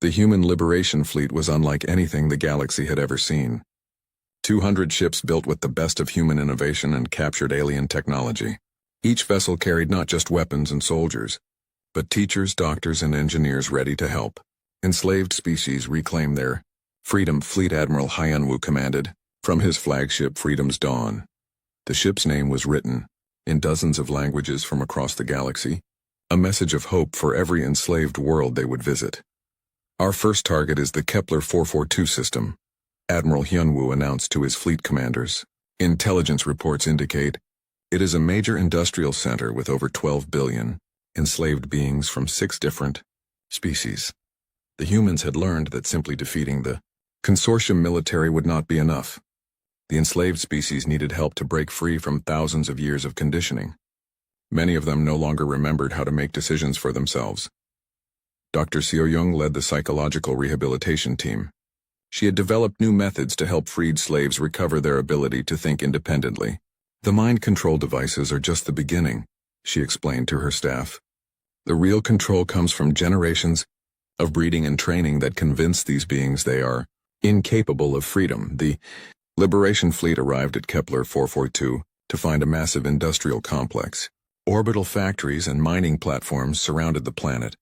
The human liberation fleet was unlike anything the galaxy had ever seen. 200 ships built with the best of human innovation and captured alien technology. Each vessel carried not just weapons and soldiers, but teachers, doctors, and engineers ready to help. Enslaved species reclaimed their freedom. Fleet Admiral Hyunwoo commanded from his flagship Freedom's Dawn. The ship's name was written in dozens of languages from across the galaxy, a message of hope for every enslaved world they would visit. Our first target is the Kepler 442 system, Admiral Hyunwoo announced to his fleet commanders. Intelligence reports indicate it is a major industrial center with over 12 billion enslaved beings from 6 different species. The humans had learned that simply defeating the consortium military would not be enough. The enslaved species needed help to break free from thousands of years of conditioning. Many of them no longer remembered how to make decisions for themselves. Dr. Seo-young led the psychological rehabilitation team. She had developed new methods to help freed slaves recover their ability to think independently. The mind control devices are just the beginning, she explained to her staff. The real control comes from generations of breeding and training that convince these beings they are incapable of freedom. The Liberation Fleet arrived at Kepler 442 to find a massive industrial complex. Orbital factories and mining platforms surrounded the planet.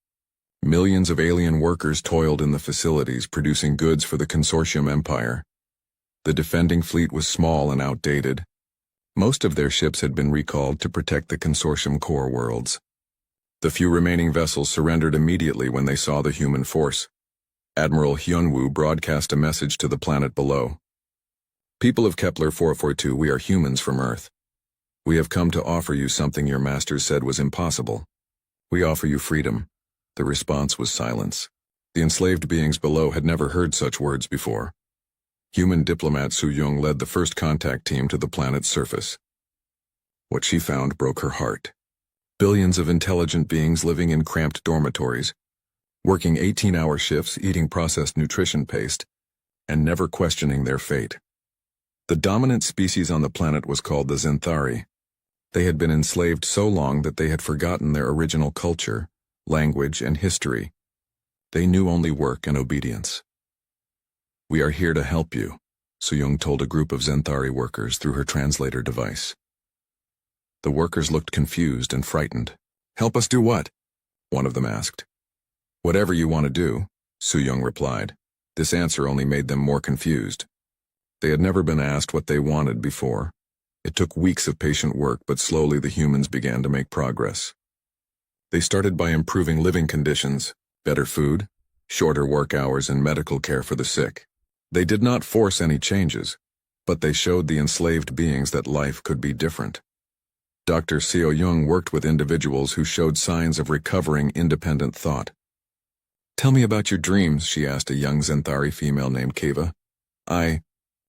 Millions of alien workers toiled in the facilities producing goods for the consortium empire. The defending fleet was small and outdated. Most of their ships had been recalled to protect the consortium core worlds. The few remaining vessels surrendered immediately when they saw the human force. Admiral Hyunwoo broadcast a message to the planet below. People of Kepler 442, we are humans from Earth. We have come to offer you something your masters said was impossible. We offer you freedom. The response was silence. The enslaved beings below had never heard such words before. Human diplomat Soo-young led the first contact team to the planet's surface. What she found broke her heart. Billions of intelligent beings living in cramped dormitories, working 18-hour shifts, eating processed nutrition paste, and never questioning their fate. The dominant species on the planet was called the Zenthari. They had been enslaved so long that they had forgotten their original culture, language, and history. They knew only work and obedience. We are here to help you, Soo-young told a group of Zenthari workers through her translator device. The workers looked confused and frightened. Help us do what? One of them asked. Whatever you want to do, Soo-young replied. This answer only made them more confused. They had never been asked what they wanted before. It took weeks of patient work, but slowly the humans began to make progress. They started by improving living conditions, better food, shorter work hours, and medical care for the sick. They did not force any changes, but they showed the enslaved beings that life could be different. Dr. Seo-young worked with individuals who showed signs of recovering independent thought. Tell me about your dreams, she asked a young Zenthari female named Kiva. I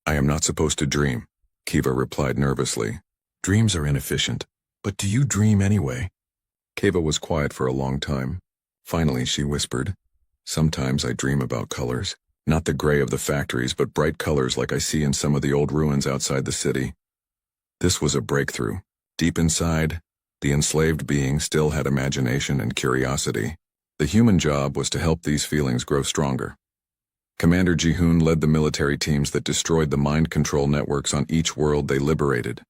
am not supposed to dream, Kiva replied nervously. Dreams are inefficient, but do you dream anyway? Kiva was quiet for a long time. Finally, she whispered, Sometimes I dream about colors, not the gray of the factories, but bright colors like I see in some of the old ruins outside the city. This was a breakthrough. Deep inside, the enslaved being still had imagination and curiosity. The human job was to help these feelings grow stronger. Commander Ji-hoon led the military teams that destroyed the mind control networks on each world they liberated.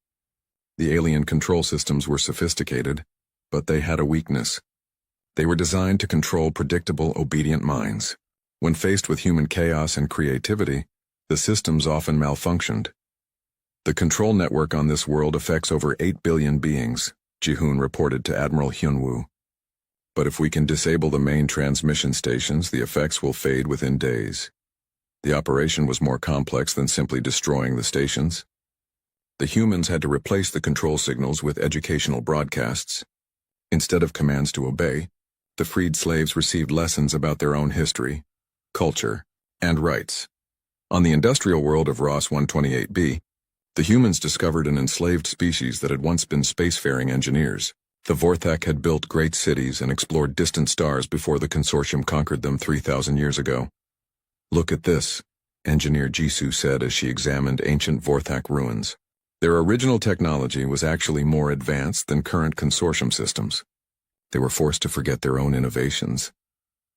The alien control systems were sophisticated, but they had a weakness. They were designed to control predictable, obedient minds. When faced with human chaos and creativity, the systems often malfunctioned. The control network on this world affects over 8 billion beings, Ji-hoon reported to Admiral Hyunwoo. But if we can disable the main transmission stations, the effects will fade within days. The operation was more complex than simply destroying the stations. The humans had to replace the control signals with educational broadcasts. Instead of commands to obey, the freed slaves received lessons about their own history, culture, and rights. On the industrial world of Ross 128b, the humans discovered an enslaved species that had once been spacefaring engineers. The Vorthak had built great cities and explored distant stars before the consortium conquered them 3,000 years ago. Look at this, Engineer Jisoo said as she examined ancient Vorthak ruins. Their original technology was actually more advanced than current consortium systems. They were forced to forget their own innovations.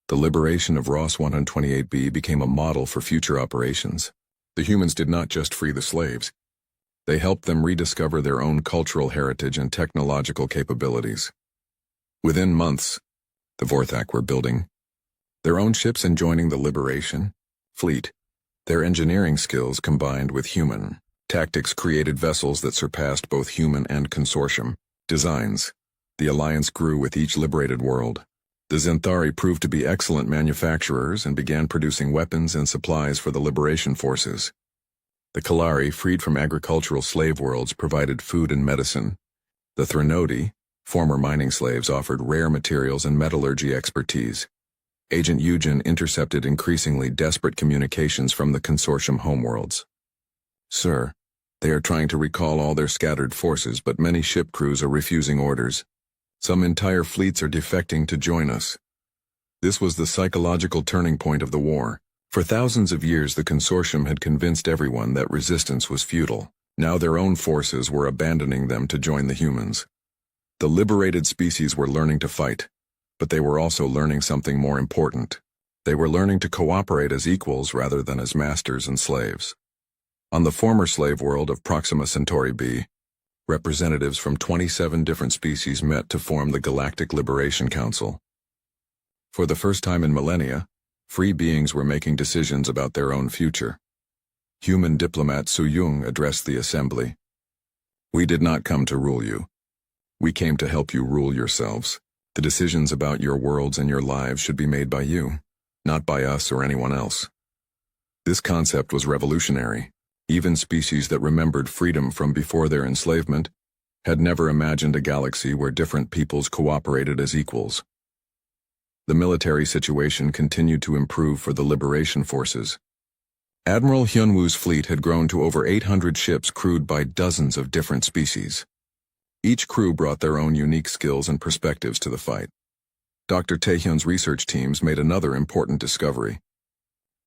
The liberation of Ross 128b became a model for future operations. The humans did not just free the slaves. They helped them rediscover their own cultural heritage and technological capabilities. Within months, the Vorthak were building their own ships and joining the Liberation fleet. Their engineering skills combined with human tactics created vessels that surpassed both human and consortium designs. The alliance grew with each liberated world. The Zenthari proved to be excellent manufacturers and began producing weapons and supplies for the liberation forces. The Kalari, freed from agricultural slave worlds, provided food and medicine. The Threnodi, former mining slaves, offered rare materials and metallurgy expertise. Agent Eugen intercepted increasingly desperate communications from the consortium homeworlds. Sir, they are trying to recall all their scattered forces, but many ship crews are refusing orders. Some entire fleets are defecting to join us. This was the psychological turning point of the war. For thousands of years, the consortium had convinced everyone that resistance was futile. Now their own forces were abandoning them to join the humans. The liberated species were learning to fight, but they were also learning something more important. They were learning to cooperate as equals rather than as masters and slaves. On the former slave world of Proxima Centauri b, representatives from 27 different species met to form the Galactic Liberation Council. For the first time in millennia, free beings were making decisions about their own future. Human diplomat Su Yung addressed the assembly. We did not come to rule you. We came to help you rule yourselves. The decisions about your worlds and your lives should be made by you, not by us or anyone else. This concept was revolutionary. Even species that remembered freedom from before their enslavement had never imagined a galaxy where different peoples cooperated as equals. The military situation continued to improve for the liberation forces. Admiral Hyunwoo's fleet had grown to over 800 ships crewed by dozens of different species. Each crew brought their own unique skills and perspectives to the fight. Dr. Taehyun's research teams made another important discovery.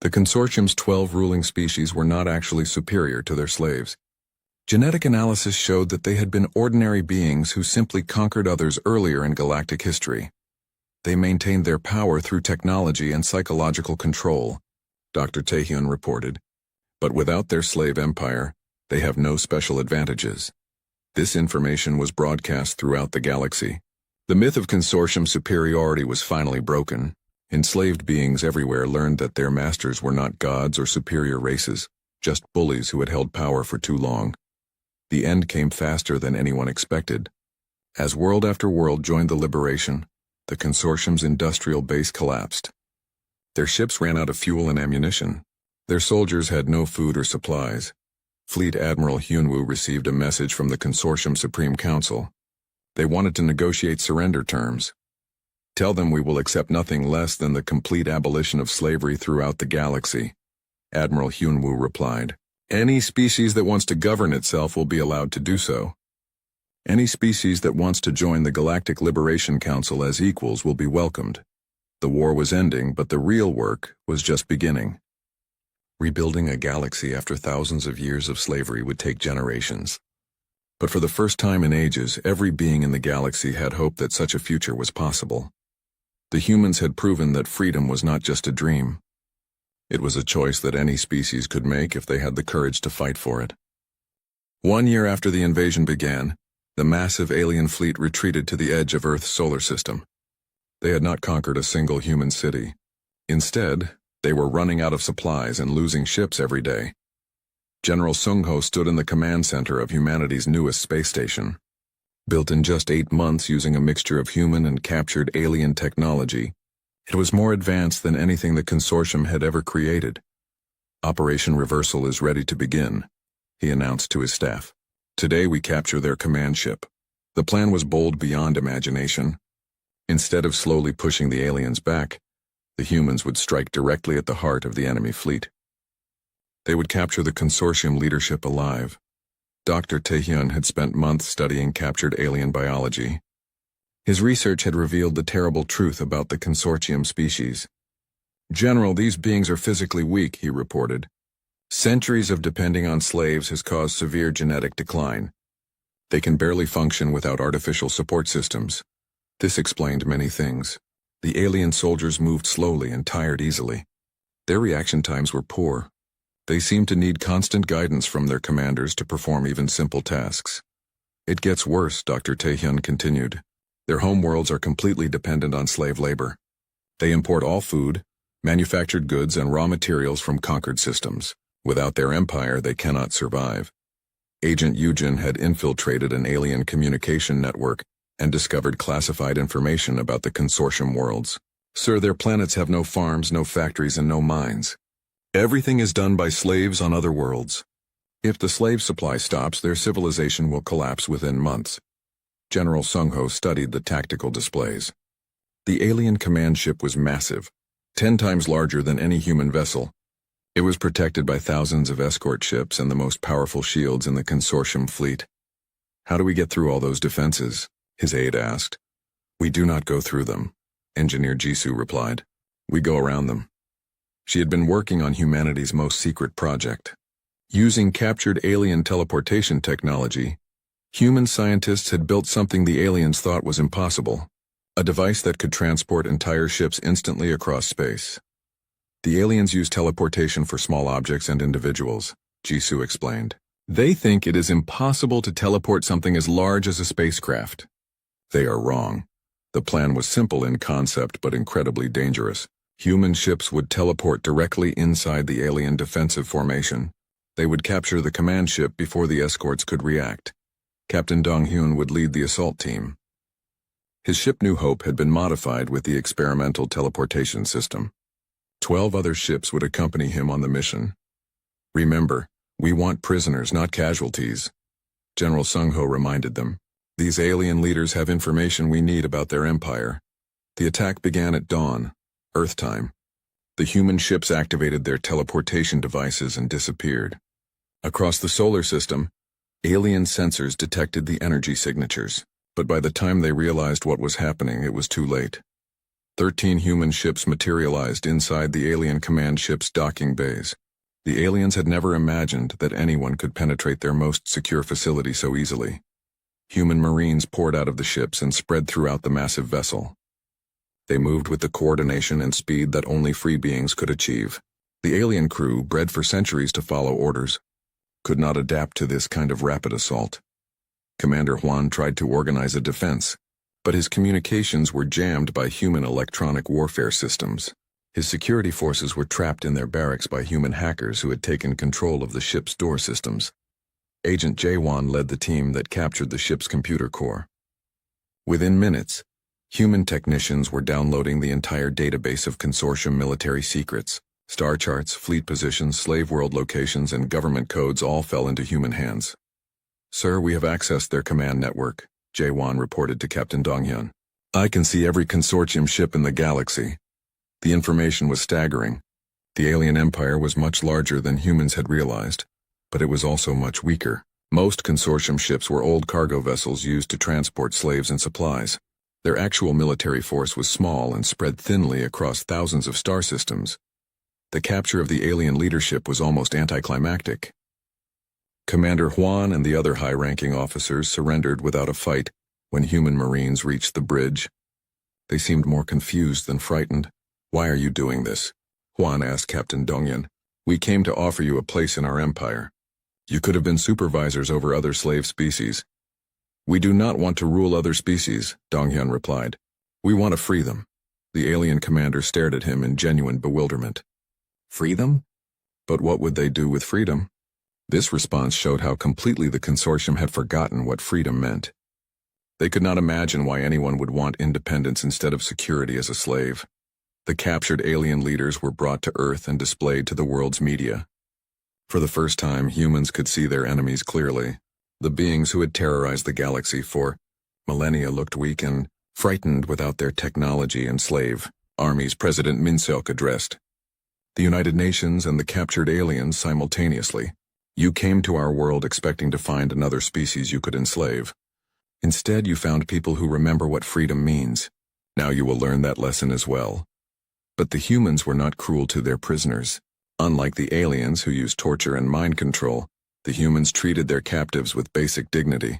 The consortium's 12 ruling species were not actually superior to their slaves. Genetic analysis showed that they had been ordinary beings who simply conquered others earlier in galactic history. They maintained their power through technology and psychological control, Dr. Taehyun reported. But without their slave empire, they have no special advantages. This information was broadcast throughout the galaxy. The myth of consortium superiority was finally broken. Enslaved beings everywhere learned that their masters were not gods or superior races, just bullies who had held power for too long. The end came faster than anyone expected. As world after world joined the liberation, the consortium's industrial base collapsed. Their ships ran out of fuel and ammunition. Their soldiers had no food or supplies. Fleet Admiral Hyunwoo received a message from the consortium Supreme Council. They wanted to negotiate surrender terms. Tell them we will accept nothing less than the complete abolition of slavery throughout the galaxy. Admiral Hyunwoo replied. Any species that wants to govern itself will be allowed to do so. Any species that wants to join the Galactic Liberation Council as equals will be welcomed. The war was ending, but the real work was just beginning. Rebuilding a galaxy after thousands of years of slavery would take generations. But for the first time in ages, every being in the galaxy had hope that such a future was possible. The humans had proven that freedom was not just a dream. It was a choice that any species could make if they had the courage to fight for it. 1 year after the invasion began, the massive alien fleet retreated to the edge of Earth's solar system. They had not conquered a single human city. Instead, they were running out of supplies and losing ships every day. General Sung-ho stood in the command center of humanity's newest space station. Built in just 8 months using a mixture of human and captured alien technology, it was more advanced than anything the consortium had ever created. Operation Reversal is ready to begin, he announced to his staff. Today we capture their command ship. The plan was bold beyond imagination. Instead of slowly pushing the aliens back, the humans would strike directly at the heart of the enemy fleet. They would capture the consortium leadership alive. Dr. Taehyun had spent months studying captured alien biology. His research had revealed the terrible truth about the consortium species. General, these beings are physically weak, he reported. Centuries of depending on slaves has caused severe genetic decline. They can barely function without artificial support systems. This explained many things. The alien soldiers moved slowly and tired easily. Their reaction times were poor. They seemed to need constant guidance from their commanders to perform even simple tasks. It gets worse, Dr. Taehyun continued. Their homeworlds are completely dependent on slave labor. They import all food, manufactured goods, and raw materials from conquered systems. Without their empire, they cannot survive. Agent Yujin had infiltrated an alien communication network and discovered classified information about the consortium worlds. Sir, their planets have no farms, no factories, and no mines. Everything is done by slaves on other worlds. If the slave supply stops, their civilization will collapse within months. General Sung-ho studied the tactical displays. The alien command ship was massive, 10 times larger than any human vessel. It was protected by thousands of escort ships and the most powerful shields in the consortium fleet. How do we get through all those defenses? His aide asked. We do not go through them, Engineer Jisoo replied. We go around them. She had been working on humanity's most secret project. Using captured alien teleportation technology, human scientists had built something the aliens thought was impossible, a device that could transport entire ships instantly across space. The aliens use teleportation for small objects and individuals, Jisoo explained. They think it is impossible to teleport something as large as a spacecraft. They are wrong. The plan was simple in concept but incredibly dangerous. Human ships would teleport directly inside the alien defensive formation. They would capture the command ship before the escorts could react. Captain Dong-hyun would lead the assault team. His ship New Hope had been modified with the experimental teleportation system. 12 other ships would accompany him on the mission. Remember, we want prisoners, not casualties, General Sung-ho reminded them. These alien leaders have information we need about their empire. The attack began at dawn, Earth time. The human ships activated their teleportation devices and disappeared. Across the solar system, alien sensors detected the energy signatures, but by the time they realized what was happening, it was too late. 13 human ships materialized inside the alien command ship's docking bays. The aliens had never imagined that anyone could penetrate their most secure facility so easily. Human Marines poured out of the ships and spread throughout the massive vessel. They moved with the coordination and speed that only free beings could achieve. The alien crew, bred for centuries to follow orders, could not adapt to this kind of rapid assault. Commander Hwan tried to organize a defense, but his communications were jammed by human electronic warfare systems. His security forces were trapped in their barracks by human hackers who had taken control of the ship's door systems. Agent Jae-won led the team that captured the ship's computer core. Within minutes, human technicians were downloading the entire database of consortium military secrets. Star charts, fleet positions, slave world locations, and government codes all fell into human hands. Sir, we have accessed their command network, Jae-won reported to Captain Dong-hyun. I can see every consortium ship in the galaxy. The information was staggering. The alien empire was much larger than humans had realized, but it was also much weaker. Most consortium ships were old cargo vessels used to transport slaves and supplies. Their actual military force was small and spread thinly across thousands of star systems. The capture of the alien leadership was almost anticlimactic. Commander Hwan and the other high-ranking officers surrendered without a fight when human Marines reached the bridge. They seemed more confused than frightened. Why are you doing this? Hwan asked Captain Dong-hyun. We came to offer you a place in our empire. You could have been supervisors over other slave species. We do not want to rule other species, Dong-hyun replied. We want to free them. The alien commander stared at him in genuine bewilderment. Free them? But what would they do with freedom? This response showed how completely the consortium had forgotten what freedom meant. They could not imagine why anyone would want independence instead of security as a slave. The captured alien leaders were brought to Earth and displayed to the world's media. For the first time, humans could see their enemies clearly. The beings who had terrorized the galaxy for millennia looked weak and frightened without their technology and slave armies, President Min Seok addressed the United Nations and the captured aliens simultaneously. You came to our world expecting to find another species you could enslave. Instead, you found people who remember what freedom means. Now you will learn that lesson as well. But the humans were not cruel to their prisoners. Unlike the aliens who used torture and mind control, the humans treated their captives with basic dignity.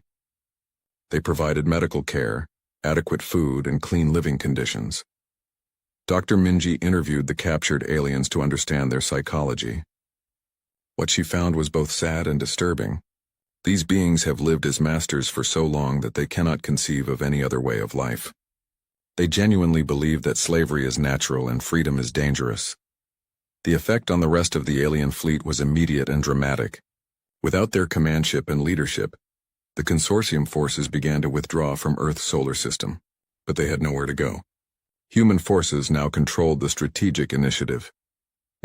They provided medical care, adequate food, and clean living conditions. Dr. Minji interviewed the captured aliens to understand their psychology. What she found was both sad and disturbing. These beings have lived as masters for so long that they cannot conceive of any other way of life. They genuinely believe that slavery is natural and freedom is dangerous. The effect on the rest of the alien fleet was immediate and dramatic. Without their commandship and leadership, the consortium forces began to withdraw from Earth's solar system, but they had nowhere to go. Human forces now controlled the strategic initiative.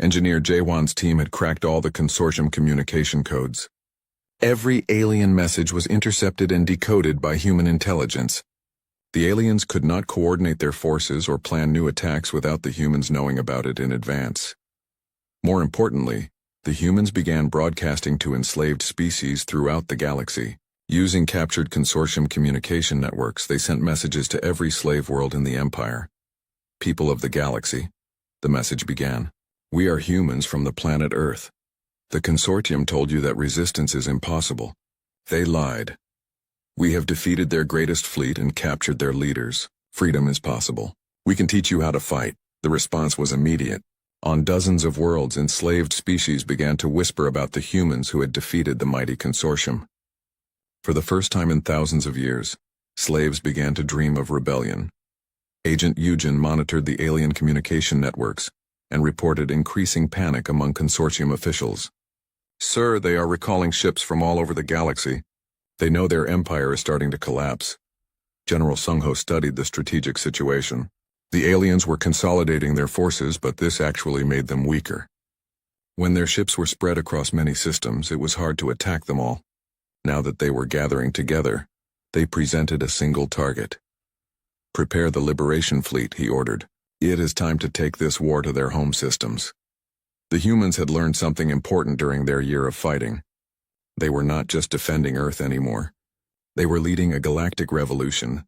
Engineer Jaewon's team had cracked all the consortium communication codes. Every alien message was intercepted and decoded by human intelligence. The aliens could not coordinate their forces or plan new attacks without the humans knowing about it in advance. More importantly, the humans began broadcasting to enslaved species throughout the galaxy. Using captured consortium communication networks, they sent messages to every slave world in the Empire. People of the galaxy, the message began. We are humans from the planet Earth. The consortium told you that resistance is impossible. They lied. We have defeated their greatest fleet and captured their leaders. Freedom is possible. We can teach you how to fight. The response was immediate. On dozens of worlds, enslaved species began to whisper about the humans who had defeated the mighty consortium. For the first time in thousands of years, slaves began to dream of rebellion. Agent Eugen monitored the alien communication networks and reported increasing panic among consortium officials. Sir, they are recalling ships from all over the galaxy. They know their empire is starting to collapse. General Sung-ho studied the strategic situation. The aliens were consolidating their forces, but this actually made them weaker. When their ships were spread across many systems, it was hard to attack them all. Now that they were gathering together, they presented a single target. Prepare the Liberation Fleet, he ordered. It is time to take this war to their home systems. The humans had learned something important during their year of fighting. They were not just defending Earth anymore. They were leading a galactic revolution.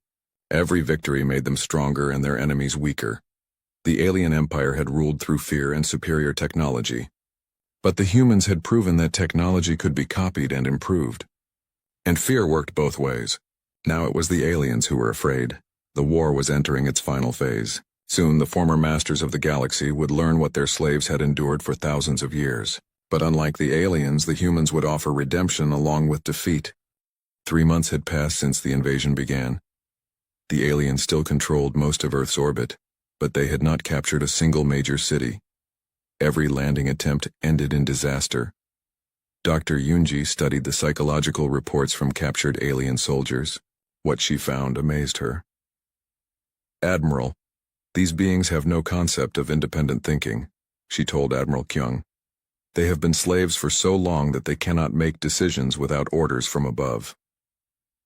Every victory made them stronger and their enemies weaker. The alien empire had ruled through fear and superior technology. But the humans had proven that technology could be copied and improved. And fear worked both ways. Now it was the aliens who were afraid. The war was entering its final phase. Soon the former masters of the galaxy would learn what their slaves had endured for thousands of years. But unlike the aliens, the humans would offer redemption along with defeat. 3 months had passed since the invasion began. The aliens still controlled most of Earth's orbit, but they had not captured a single major city. Every landing attempt ended in disaster. Dr. Yunji studied the psychological reports from captured alien soldiers. What she found amazed her. Admiral, these beings have no concept of independent thinking, she told Admiral Kyung. They have been slaves for so long that they cannot make decisions without orders from above.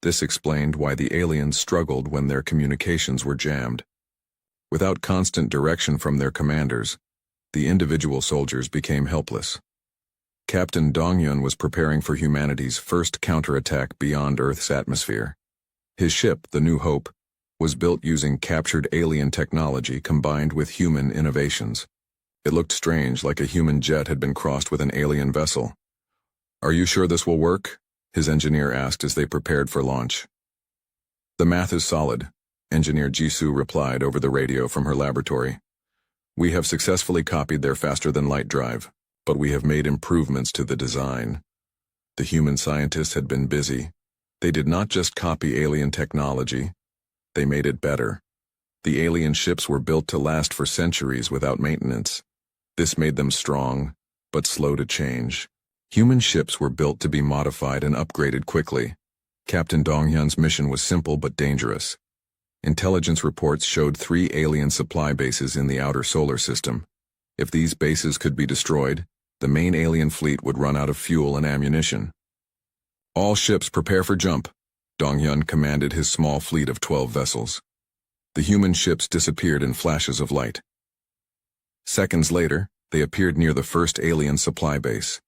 This explained why the aliens struggled when their communications were jammed. Without constant direction from their commanders, the individual soldiers became helpless. Captain Dongyun was preparing for humanity's first counterattack beyond Earth's atmosphere. His ship, the New Hope, was built using captured alien technology combined with human innovations. It looked strange, like a human jet had been crossed with an alien vessel. "Are you sure this will work?" his engineer asked as they prepared for launch. "The math is solid," Engineer Jisoo replied over the radio from her laboratory. "We have successfully copied their faster-than-light drive, but we have made improvements to the design." The human scientists had been busy. They did not just copy alien technology, they made it better. The alien ships were built to last for centuries without maintenance. This made them strong, but slow to change. Human ships were built to be modified and upgraded quickly. Captain Donghyun's mission was simple but dangerous. Intelligence reports showed 3 alien supply bases in the outer solar system. If these bases could be destroyed, the main alien fleet would run out of fuel and ammunition. "All ships prepare for jump," Donghyun commanded his small fleet of 12 vessels. The human ships disappeared in flashes of light. Seconds later, they appeared near the first alien supply base.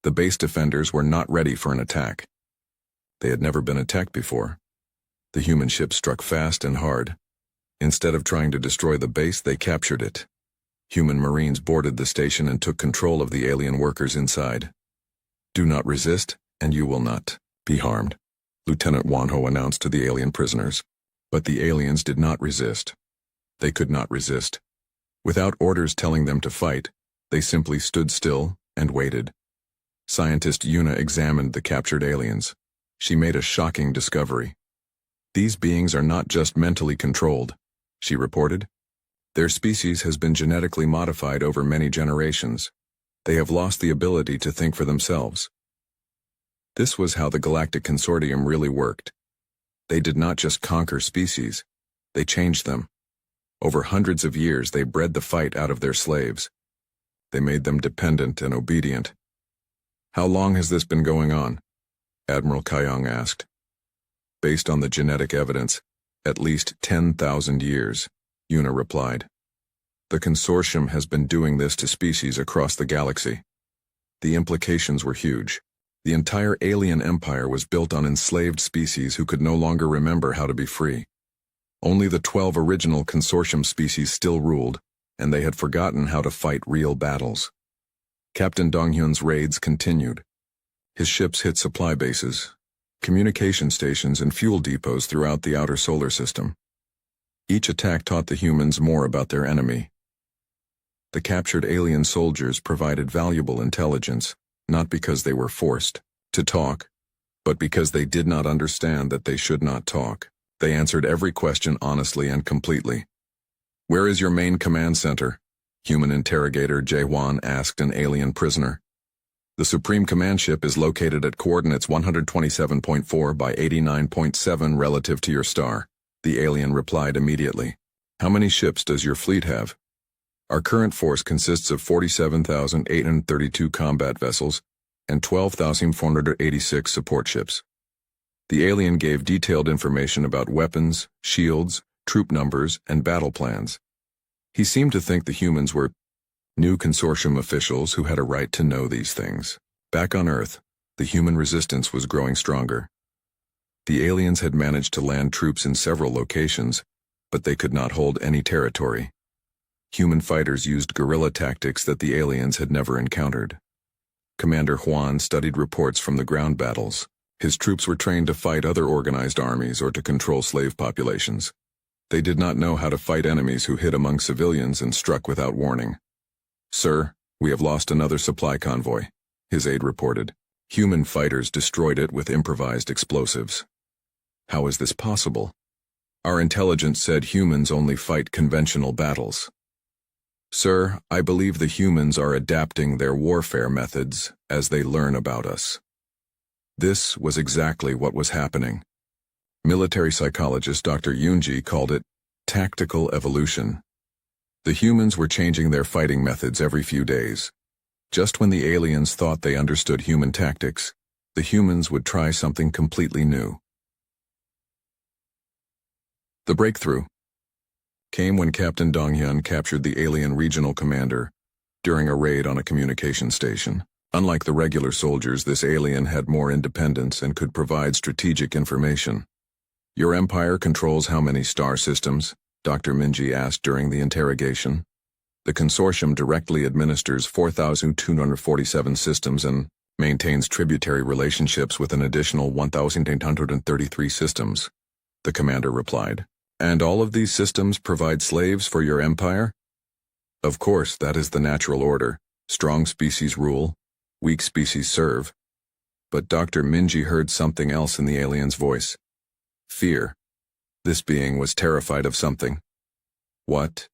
The base defenders were not ready for an attack. They had never been attacked before. The human ships struck fast and hard. Instead of trying to destroy the base, they captured it. Human Marines boarded the station and took control of the alien workers inside. "Do not resist, and you will not be harmed," Lieutenant Wanho announced to the alien prisoners. But the aliens did not resist. They could not resist. Without orders telling them to fight, they simply stood still and waited. Scientist Yuna examined the captured aliens. She made a shocking discovery. These beings are not just mentally controlled, she reported. Their species has been genetically modified over many generations. They have lost the ability to think for themselves. This was how the Galactic Consortium really worked. They did not just conquer species, they changed them. Over hundreds of years they bred the fight out of their slaves. They made them dependent and obedient. How long has this been going on? Admiral Kyung asked. Based on the genetic evidence, at least 10,000 years, Yuna replied. The consortium has been doing this to species across the galaxy. The implications were huge. The entire alien empire was built on enslaved species who could no longer remember how to be free. Only the 12 original consortium species still ruled, and they had forgotten how to fight real battles. Captain Donghyun's raids continued. His ships hit supply bases, communication stations, and fuel depots throughout the outer solar system. Each attack taught the humans more about their enemy. The captured alien soldiers provided valuable intelligence, not because they were forced to talk, but because they did not understand that they should not talk. They answered every question honestly and completely. Where is your main command center? Human interrogator Jae-hwan asked an alien prisoner. The Supreme Command Ship is located at coordinates 127.4 by 89.7 relative to your star, the alien replied immediately. How many ships does your fleet have? Our current force consists of 47,832 combat vessels and 12,486 support ships. The alien gave detailed information about weapons, shields, troop numbers, and battle plans. He seemed to think the humans were new consortium officials who had a right to know these things. Back on Earth, the human resistance was growing stronger. The aliens had managed to land troops in several locations, but they could not hold any territory. Human fighters used guerrilla tactics that the aliens had never encountered. Commander Hwan studied reports from the ground battles. His troops were trained to fight other organized armies or to control slave populations. They did not know how to fight enemies who hid among civilians and struck without warning. Sir, we have lost another supply convoy, his aide reported. Human fighters destroyed it with improvised explosives. How is this possible? Our intelligence said humans only fight conventional battles. Sir, I believe the humans are adapting their warfare methods as they learn about us. This was exactly what was happening. Military psychologist Dr. Yoonji called it tactical evolution. The humans were changing their fighting methods every few days. Just when the aliens thought they understood human tactics, the humans would try something completely new. The breakthrough came when Captain Donghyun captured the alien regional commander during a raid on a communication station. Unlike the regular soldiers, this alien had more independence and could provide strategic information. Your empire controls how many star systems? Dr. Minji asked during the interrogation. The consortium directly administers 4,247 systems and maintains tributary relationships with an additional 1,833 systems, the commander replied. And all of these systems provide slaves for your empire? Of course, that is the natural order. Strong species rule, weak species serve. But Dr. Minji heard something else in the alien's voice. Fear. This being was terrified of something. What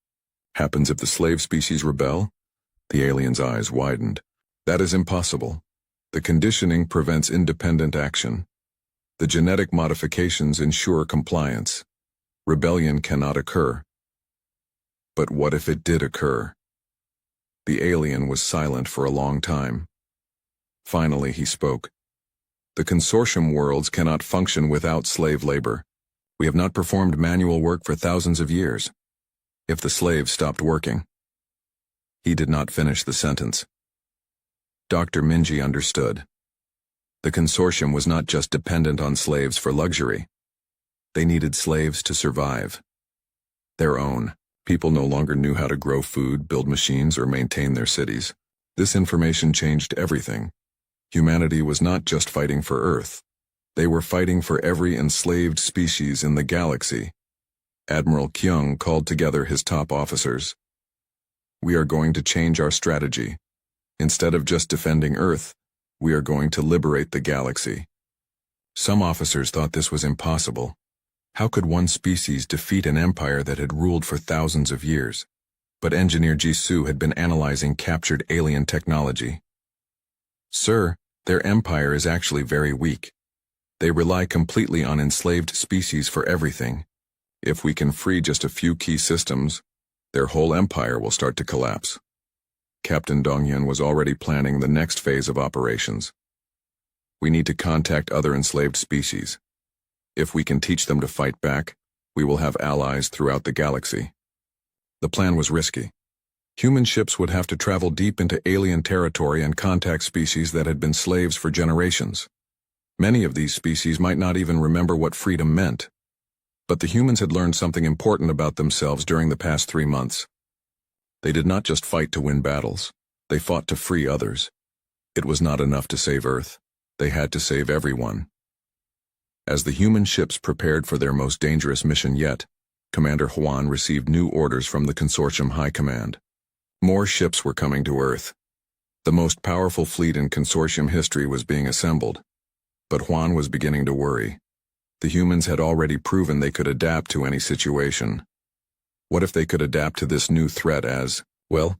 happens if the slave species rebel? The alien's eyes widened. That is impossible. The conditioning prevents independent action. The genetic modifications ensure compliance. Rebellion cannot occur. But what if it did occur? The alien was silent for a long time. Finally, he spoke. The consortium worlds cannot function without slave labor. We have not performed manual work for thousands of years. If the slaves stopped working. He did not finish the sentence. Dr. Minji understood. The consortium was not just dependent on slaves for luxury. They needed slaves to survive. Their own. People no longer knew how to grow food, build machines, or maintain their cities. This information changed everything. Humanity was not just fighting for Earth. They were fighting for every enslaved species in the galaxy. Admiral Kyung called together his top officers. We are going to change our strategy. Instead of just defending Earth, we are going to liberate the galaxy. Some officers thought this was impossible. How could one species defeat an empire that had ruled for thousands of years? But Engineer Jisoo had been analyzing captured alien technology. Sir, their empire is actually very weak. They rely completely on enslaved species for everything. If we can free just a few key systems, their whole empire will start to collapse. Captain Donghyun was already planning the next phase of operations. We need to contact other enslaved species. If we can teach them to fight back, we will have allies throughout the galaxy. The plan was risky. Human ships would have to travel deep into alien territory and contact species that had been slaves for generations. Many of these species might not even remember what freedom meant. But the humans had learned something important about themselves during the past 3 months. They did not just fight to win battles, they fought to free others. It was not enough to save Earth, they had to save everyone. As the human ships prepared for their most dangerous mission yet, Commander Hwan received new orders from the Consortium High Command. More ships were coming to Earth. The most powerful fleet in Consortium history was being assembled. But Hwan was beginning to worry. The humans had already proven they could adapt to any situation. What if they could adapt to this new threat as, well,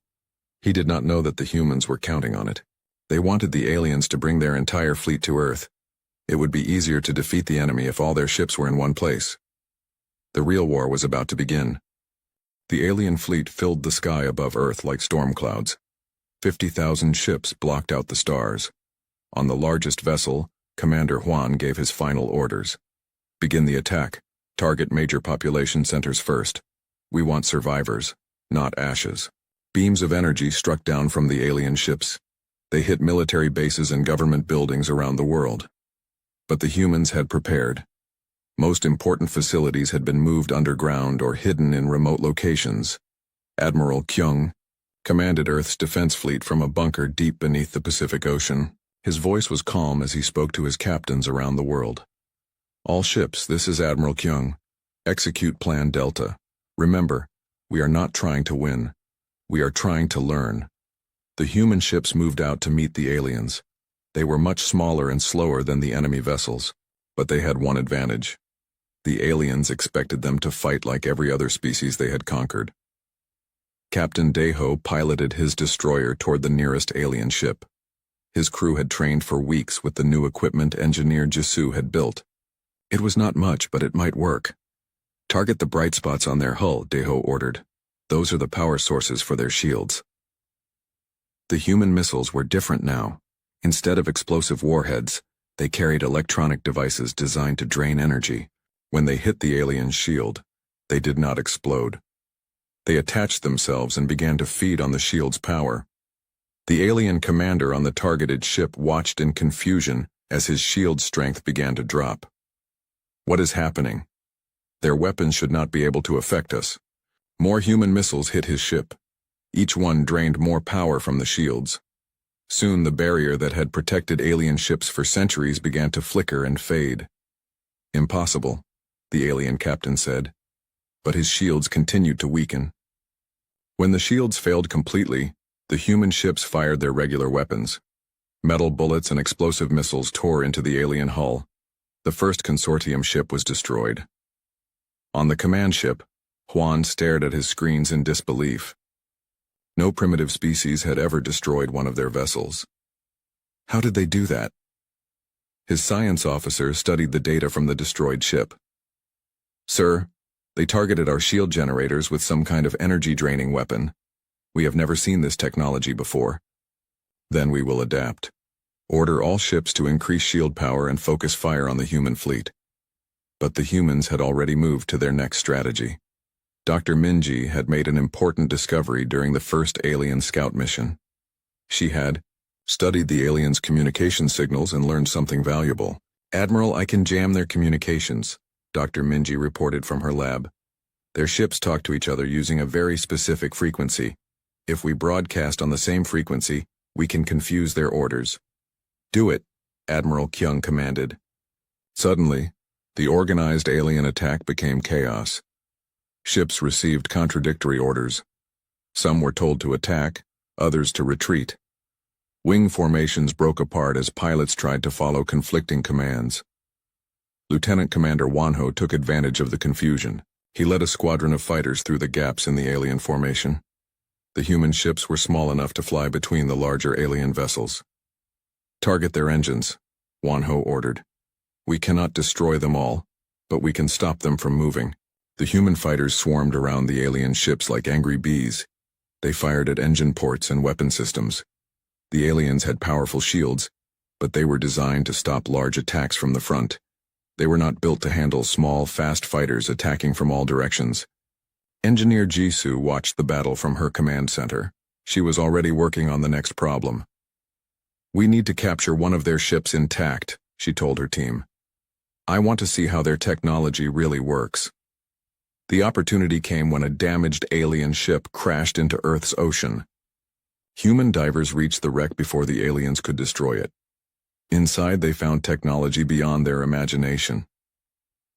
he did not know that the humans were counting on it. They wanted the aliens to bring their entire fleet to Earth. It would be easier to defeat the enemy if all their ships were in one place. The real war was about to begin. The alien fleet filled the sky above Earth like storm clouds. 50,000 ships blocked out the stars. On the largest vessel, Commander Hwan gave his final orders. Begin the attack. Target major population centers first. We want survivors, not ashes. Beams of energy struck down from the alien ships. They hit military bases and government buildings around the world. But the humans had prepared. Most important facilities had been moved underground or hidden in remote locations. Admiral Kyung commanded Earth's defense fleet from a bunker deep beneath the Pacific Ocean. His voice was calm as he spoke to his captains around the world. All ships, this is Admiral Kyung. Execute Plan Delta. Remember, we are not trying to win. We are trying to learn. The human ships moved out to meet the aliens. They were much smaller and slower than the enemy vessels, but they had one advantage. The aliens expected them to fight like every other species they had conquered. Captain Daeho piloted his destroyer toward the nearest alien ship. His crew had trained for weeks with the new equipment Engineer Jisoo had built. It was not much, but it might work. Target the bright spots on their hull, Daeho ordered. Those are the power sources for their shields. The human missiles were different now. Instead of explosive warheads, they carried electronic devices designed to drain energy. When they hit the alien's shield, they did not explode. They attached themselves and began to feed on the shield's power. The alien commander on the targeted ship watched in confusion as his shield strength began to drop. What is happening? Their weapons should not be able to affect us. More human missiles hit his ship. Each one drained more power from the shields. Soon the barrier that had protected alien ships for centuries began to flicker and fade. Impossible, the alien captain said. But his shields continued to weaken. When the shields failed completely, the human ships fired their regular weapons. Metal bullets and explosive missiles tore into the alien hull. The first consortium ship was destroyed. On the command ship, Hwan stared at his screens in disbelief. No primitive species had ever destroyed one of their vessels. How did they do that? His science officer studied the data from the destroyed ship. Sir, they targeted our shield generators with some kind of energy-draining weapon. We have never seen this technology before. Then we will adapt. Order all ships to increase shield power and focus fire on the human fleet. But the humans had already moved to their next strategy. Dr. Minji had made an important discovery during the first alien scout mission. She had studied the aliens' communication signals and learned something valuable. Admiral, I can jam their communications, Dr. Minji reported from her lab. Their ships talk to each other using a very specific frequency. If we broadcast on the same frequency, we can confuse their orders. Do it, Admiral Kyung commanded. Suddenly, the organized alien attack became chaos. Ships received contradictory orders. Some were told to attack, others to retreat. Wing formations broke apart as pilots tried to follow conflicting commands. Lieutenant Commander Wanho took advantage of the confusion. He led a squadron of fighters through the gaps in the alien formation. The human ships were small enough to fly between the larger alien vessels. "Target their engines," Wanho ordered. "We cannot destroy them all, but we can stop them from moving." The human fighters swarmed around the alien ships like angry bees. They fired at engine ports and weapon systems. The aliens had powerful shields, but they were designed to stop large attacks from the front. They were not built to handle small, fast fighters attacking from all directions. Engineer Jisoo watched the battle from her command center. She was already working on the next problem. "We need to capture one of their ships intact," she told her team. "I want to see how their technology really works." The opportunity came when a damaged alien ship crashed into Earth's ocean. Human divers reached the wreck before the aliens could destroy it. Inside, they found technology beyond their imagination.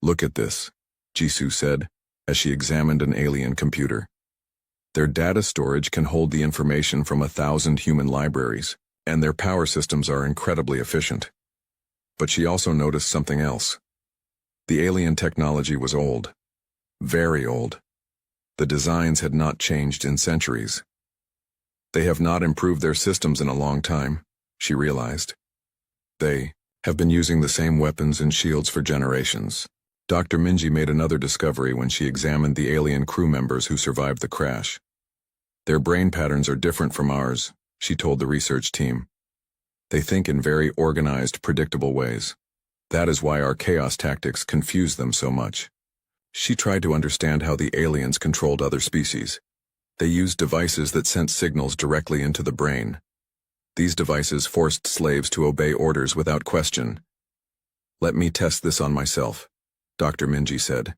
"Look at this," Jisoo said, as she examined an alien computer. "Their data storage can hold the information from 1,000 human libraries, and their power systems are incredibly efficient." But she also noticed something else. The alien technology was old. Very old. The designs had not changed in centuries. "They have not improved their systems in a long time," she realized. "They have been using the same weapons and shields for generations." Dr. Minji made another discovery when she examined the alien crew members who survived the crash. "Their brain patterns are different from ours," she told the research team. "They think in very organized, predictable ways. That is why our chaos tactics confuse them so much." She tried to understand how the aliens controlled other species. They used devices that sent signals directly into the brain. These devices forced slaves to obey orders without question. "Let me test this on myself," Dr. Minji said.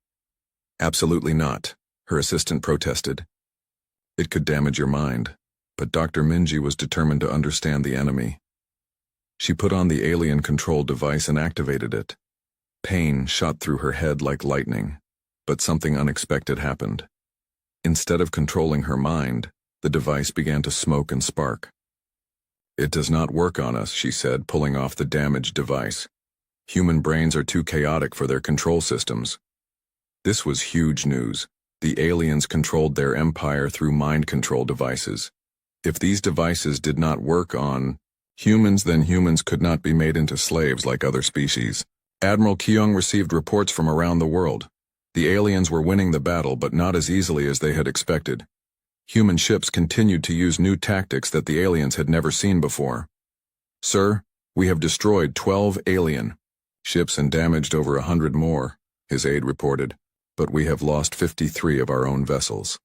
"Absolutely not," her assistant protested. "It could damage your mind," but Dr. Minji was determined to understand the enemy. She put on the alien control device and activated it. Pain shot through her head like lightning, but something unexpected happened. Instead of controlling her mind, the device began to smoke and spark. "It does not work on us," she said, pulling off the damaged device. "Human brains are too chaotic for their control systems." This was huge news. The aliens controlled their empire through mind control devices. If these devices did not work on humans, then humans could not be made into slaves like other species. Admiral Kyung received reports from around the world. The aliens were winning the battle, but not as easily as they had expected. Human ships continued to use new tactics that the aliens had never seen before. "Sir, we have destroyed 12 alien ships and damaged over 100 more," his aide reported, "but we have lost 53 of our own vessels."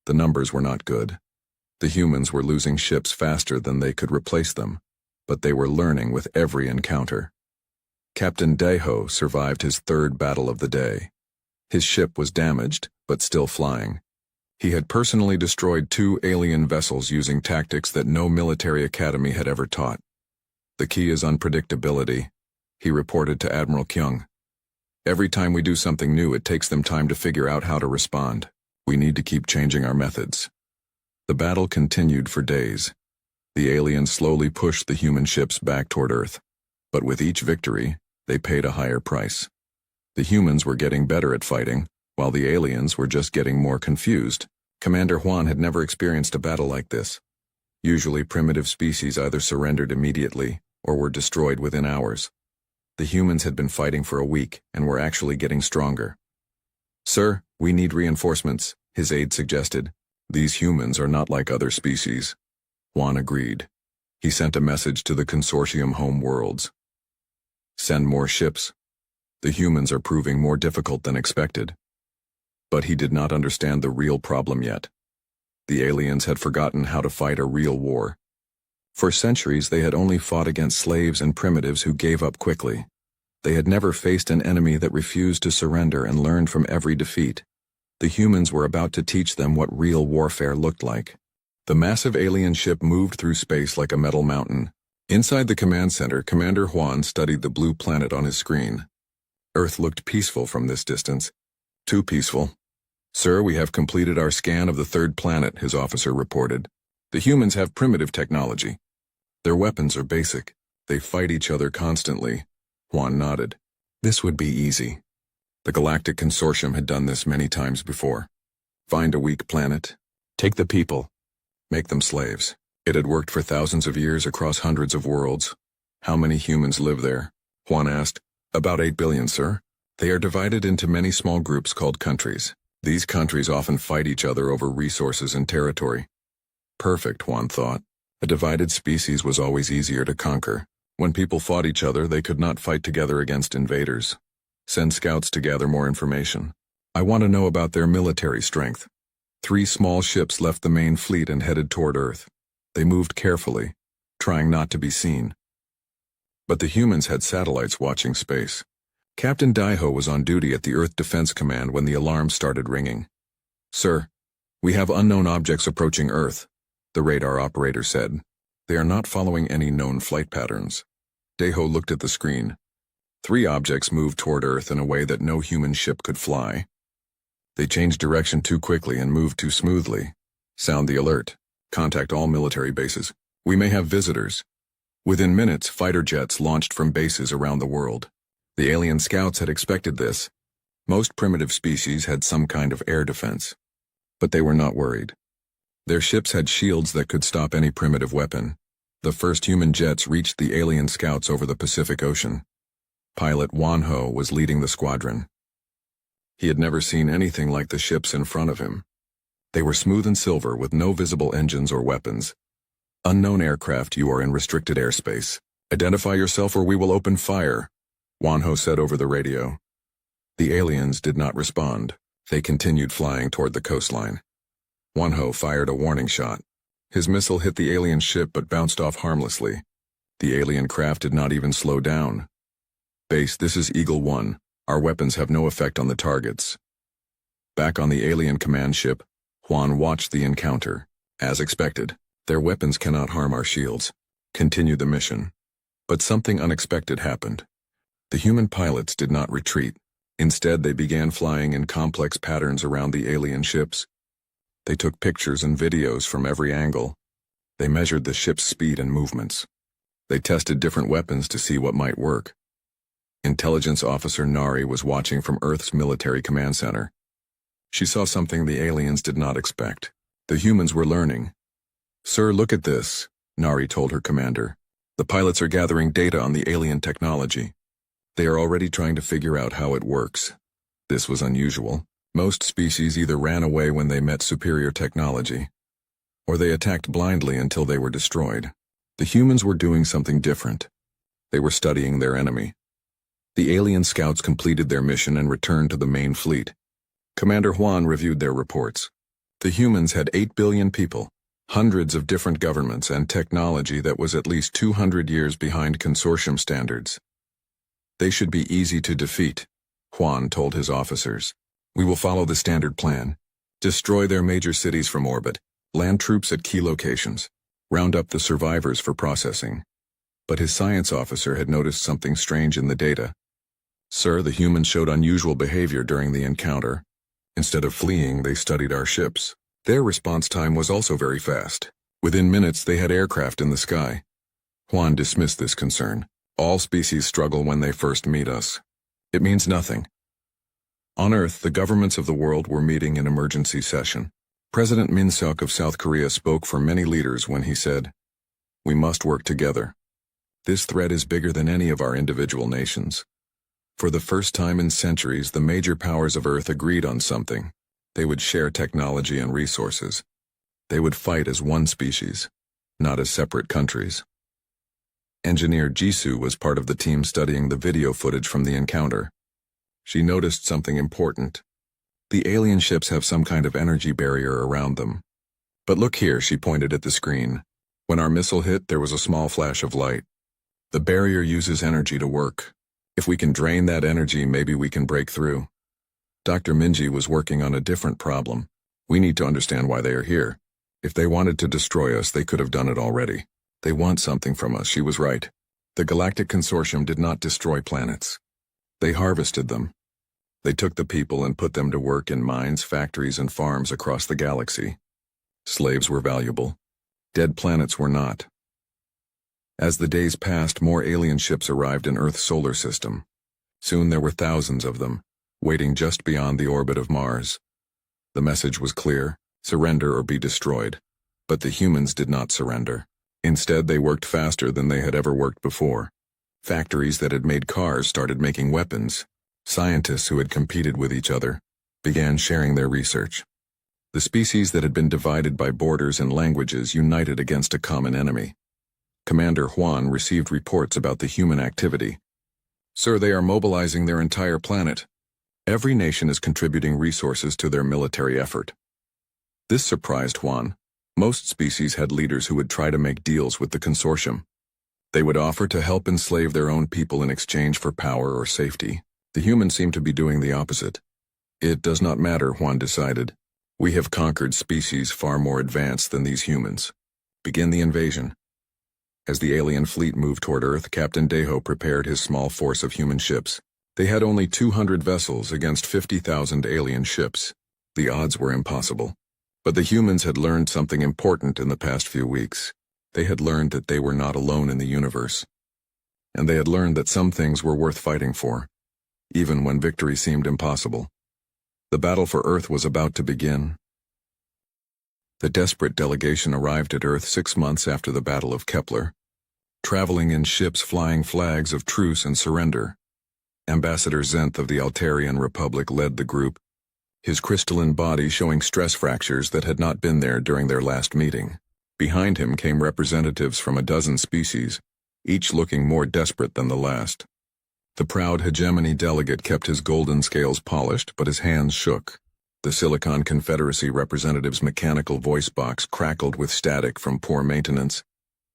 The numbers were not good. The humans were losing ships faster than they could replace them, but they were learning with every encounter. Captain Daeho survived his third battle of the day. His ship was damaged, but still flying. He had personally destroyed 2 alien vessels using tactics that no military academy had ever taught. "The key is unpredictability," he reported to Admiral Kyung. "Every time we do something new, it takes them time to figure out how to respond. We need to keep changing our methods." The battle continued for days. The aliens slowly pushed the human ships back toward Earth. But with each victory, they paid a higher price. The humans were getting better at fighting, while the aliens were just getting more confused. Commander Huan had never experienced a battle like this. Usually primitive species either surrendered immediately or were destroyed within hours. The humans had been fighting for a week and were actually getting stronger. "Sir, we need reinforcements," his aide suggested. "These humans are not like other species." Huan agreed. He sent a message to the consortium home worlds. "Send more ships. The humans are proving more difficult than expected." But he did not understand the real problem yet. The aliens had forgotten how to fight a real war. For centuries, they had only fought against slaves and primitives who gave up quickly. They had never faced an enemy that refused to surrender and learned from every defeat. The humans were about to teach them what real warfare looked like. The massive alien ship moved through space like a metal mountain. Inside the command center, Commander Huan studied the blue planet on his screen. Earth looked peaceful from this distance. Too peaceful. Sir, we have completed our scan of the third planet, his officer reported. The humans have primitive technology. Their weapons are basic. They fight each other constantly. Juan nodded. This would be easy. The Galactic Consortium had done this many times before. Find a weak planet, take the people, make them slaves. It had worked for thousands of years across hundreds of worlds. How many humans live there? Juan asked. About 8 billion, sir. They are divided into many small groups called countries. These countries often fight each other over resources and territory. Perfect, Juan thought. A divided species was always easier to conquer. When people fought each other, they could not fight together against invaders. Send scouts to gather more information. I want to know about their military strength. 3 small ships left the main fleet and headed toward Earth. They moved carefully, trying not to be seen. But the humans had satellites watching space. Captain Daiho was on duty at the Earth Defense Command when the alarm started ringing. Sir, we have unknown objects approaching Earth, the radar operator said. They are not following any known flight patterns. Daiho looked at the screen. 3 objects moved toward Earth in a way that no human ship could fly. They changed direction too quickly and moved too smoothly. Sound the alert. Contact all military bases. We may have visitors. Within minutes, fighter jets launched from bases around the world. The alien scouts had expected this. Most primitive species had some kind of air defense. But they were not worried. Their ships had shields that could stop any primitive weapon. The first human jets reached the alien scouts over the Pacific Ocean. Pilot Wan Ho was leading the squadron. He had never seen anything like the ships in front of him. They were smooth and silver with no visible engines or weapons. Unknown aircraft, you are in restricted airspace. Identify yourself or we will open fire, Wan Ho said over the radio. The aliens did not respond. They continued flying toward the coastline. Wan Ho fired a warning shot. His missile hit the alien ship but bounced off harmlessly. The alien craft did not even slow down. Base, this is Eagle 1. Our weapons have no effect on the targets. Back on the alien command ship, Juan watched the encounter. As expected, their weapons cannot harm our shields. Continue the mission. But something unexpected happened. The human pilots did not retreat. Instead, they began flying in complex patterns around the alien ships. They took pictures and videos from every angle. They measured the ship's speed and movements. They tested different weapons to see what might work. Intelligence Officer Nari was watching from Earth's military command center. She saw something the aliens did not expect. The humans were learning. Sir, look at this, Nari told her commander. The pilots are gathering data on the alien technology. They are already trying to figure out how it works. This was unusual. Most species either ran away when they met superior technology, or they attacked blindly until they were destroyed. The humans were doing something different. They were studying their enemy. The alien scouts completed their mission and returned to the main fleet. Commander Juan reviewed their reports. The humans had 8 billion people, hundreds of different governments, and technology that was at least 200 years behind consortium standards. They should be easy to defeat, Juan told his officers. We will follow the standard plan. Destroy their major cities from orbit, land troops at key locations, round up the survivors for processing. But his science officer had noticed something strange in the data. Sir, the humans showed unusual behavior during the encounter. Instead of fleeing, they studied our ships. Their response time was also very fast. Within minutes, they had aircraft in the sky. Juan dismissed this concern. All species struggle when they first meet us. It means nothing. On Earth, the governments of the world were meeting in emergency session. President Min Seok of South Korea spoke for many leaders when he said, "We must work together. This threat is bigger than any of our individual nations." For the first time in centuries, the major powers of Earth agreed on something. They would share technology and resources. They would fight as one species, not as separate countries. Engineer Jisoo was part of the team studying the video footage from the encounter. She noticed something important. The alien ships have some kind of energy barrier around them. But look here, she pointed at the screen. When our missile hit, there was a small flash of light. The barrier uses energy to work. If we can drain that energy, maybe we can break through. Dr. Minji was working on a different problem. We need to understand why they are here. If they wanted to destroy us, they could have done it already. They want something from us, she was right. The Galactic Consortium did not destroy planets. They harvested them. They took the people and put them to work in mines, factories, and farms across the galaxy. Slaves were valuable. Dead planets were not. As the days passed, more alien ships arrived in Earth's solar system. Soon there were thousands of them, waiting just beyond the orbit of Mars. The message was clear: surrender or be destroyed. But the humans did not surrender. Instead, they worked faster than they had ever worked before. Factories that had made cars started making weapons. Scientists who had competed with each other began sharing their research. The species that had been divided by borders and languages united against a common enemy. Commander Juan received reports about the human activity. "Sir, they are mobilizing their entire planet. Every nation is contributing resources to their military effort." This surprised Juan. Most species had leaders who would try to make deals with the consortium. They would offer to help enslave their own people in exchange for power or safety. The humans seemed to be doing the opposite. "It does not matter," Juan decided. "We have conquered species far more advanced than these humans. Begin the invasion." As the alien fleet moved toward Earth, Captain Dejo prepared his small force of human ships. They had only 200 vessels against 50,000 alien ships. The odds were impossible. But the humans had learned something important in the past few weeks. They had learned that they were not alone in the universe. And they had learned that some things were worth fighting for, even when victory seemed impossible. The battle for Earth was about to begin. The desperate delegation arrived at Earth 6 months after the Battle of Kepler, traveling in ships flying flags of truce and surrender. Ambassador Zenth of the Altarian Republic led the group, his crystalline body showing stress fractures that had not been there during their last meeting. Behind him came representatives from a dozen species, each looking more desperate than the last. The proud hegemony delegate kept his golden scales polished, but his hands shook. The Silicon Confederacy representative's mechanical voice box crackled with static from poor maintenance.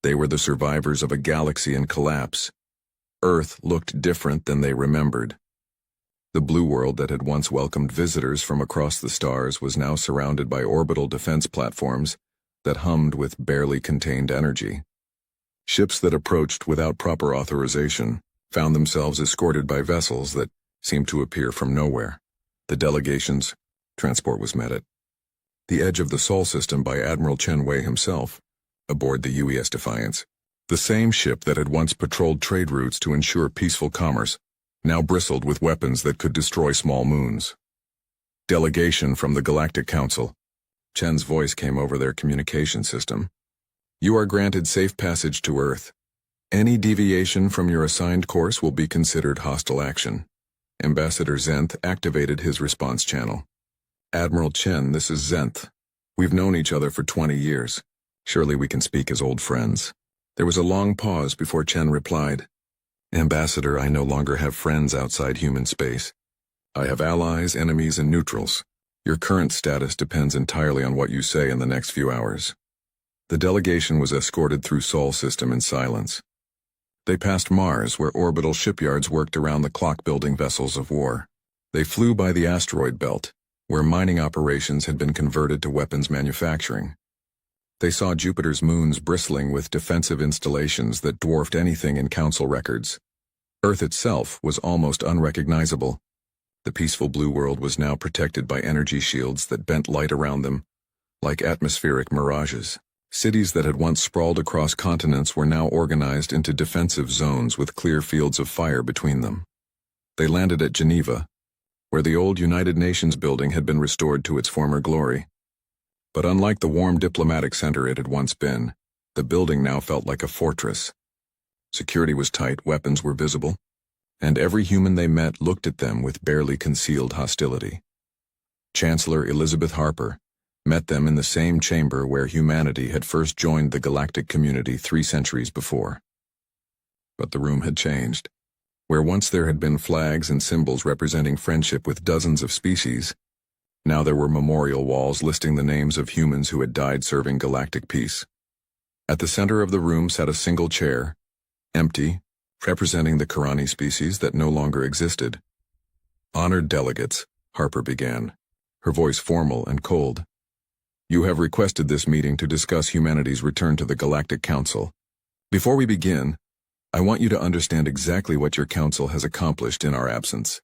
They were the survivors of a galaxy in collapse. Earth looked different than they remembered. The blue world that had once welcomed visitors from across the stars was now surrounded by orbital defense platforms that hummed with barely contained energy. Ships that approached without proper authorization found themselves escorted by vessels that seemed to appear from nowhere. The delegation's transport was met at the edge of the Sol system by Admiral Chen Wei himself, aboard the UES Defiance. The same ship that had once patrolled trade routes to ensure peaceful commerce now bristled with weapons that could destroy small moons. "Delegation from the Galactic Council." Chen's voice came over their communication system. "You are granted safe passage to Earth. Any deviation from your assigned course will be considered hostile action." Ambassador Zenth activated his response channel. "Admiral Chen, this is Zenth. We've known each other for 20 years. Surely we can speak as old friends." There was a long pause before Chen replied. "Ambassador, I no longer have friends outside human space. I have allies, enemies, and neutrals. Your current status depends entirely on what you say in the next few hours." The delegation was escorted through Sol system in silence. They passed Mars, where orbital shipyards worked around the clock building vessels of war. They flew by the asteroid belt, where mining operations had been converted to weapons manufacturing. They saw Jupiter's moons bristling with defensive installations that dwarfed anything in Council records. Earth itself was almost unrecognizable. The peaceful blue world was now protected by energy shields that bent light around them, like atmospheric mirages. Cities that had once sprawled across continents were now organized into defensive zones with clear fields of fire between them. They landed at Geneva, where the old United Nations building had been restored to its former glory. But unlike the warm diplomatic center it had once been, the building now felt like a fortress. Security was tight, weapons were visible, and every human they met looked at them with barely concealed hostility. Chancellor Elizabeth Harper met them in the same chamber where humanity had first joined the galactic community 3 centuries before. But the room had changed. Where once there had been flags and symbols representing friendship with dozens of species, now there were memorial walls listing the names of humans who had died serving galactic peace. At the center of the room sat a single chair, empty, representing the Karani species that no longer existed. "Honored delegates," Harper began, her voice formal and cold. "You have requested this meeting to discuss humanity's return to the Galactic Council. Before we begin, I want you to understand exactly what your council has accomplished in our absence."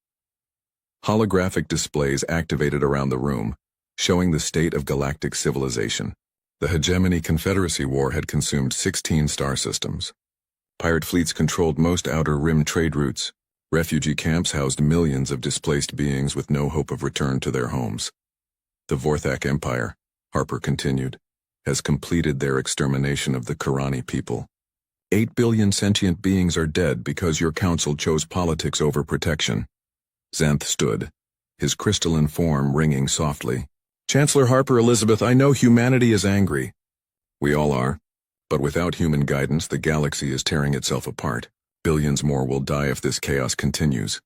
Holographic displays activated around the room, showing the state of galactic civilization. The Hegemony Confederacy War had consumed 16 star systems. Pirate fleets controlled most outer rim trade routes. Refugee camps housed millions of displaced beings with no hope of return to their homes. The Vorthak Empire, Harper continued, has completed their extermination of the Karani people. 8 billion sentient beings are dead because your council chose politics over protection. Xanth stood, his crystalline form ringing softly. Chancellor Harper Elizabeth, I know humanity is angry. We all are. But without human guidance, the galaxy is tearing itself apart. Billions more will die if this chaos continues.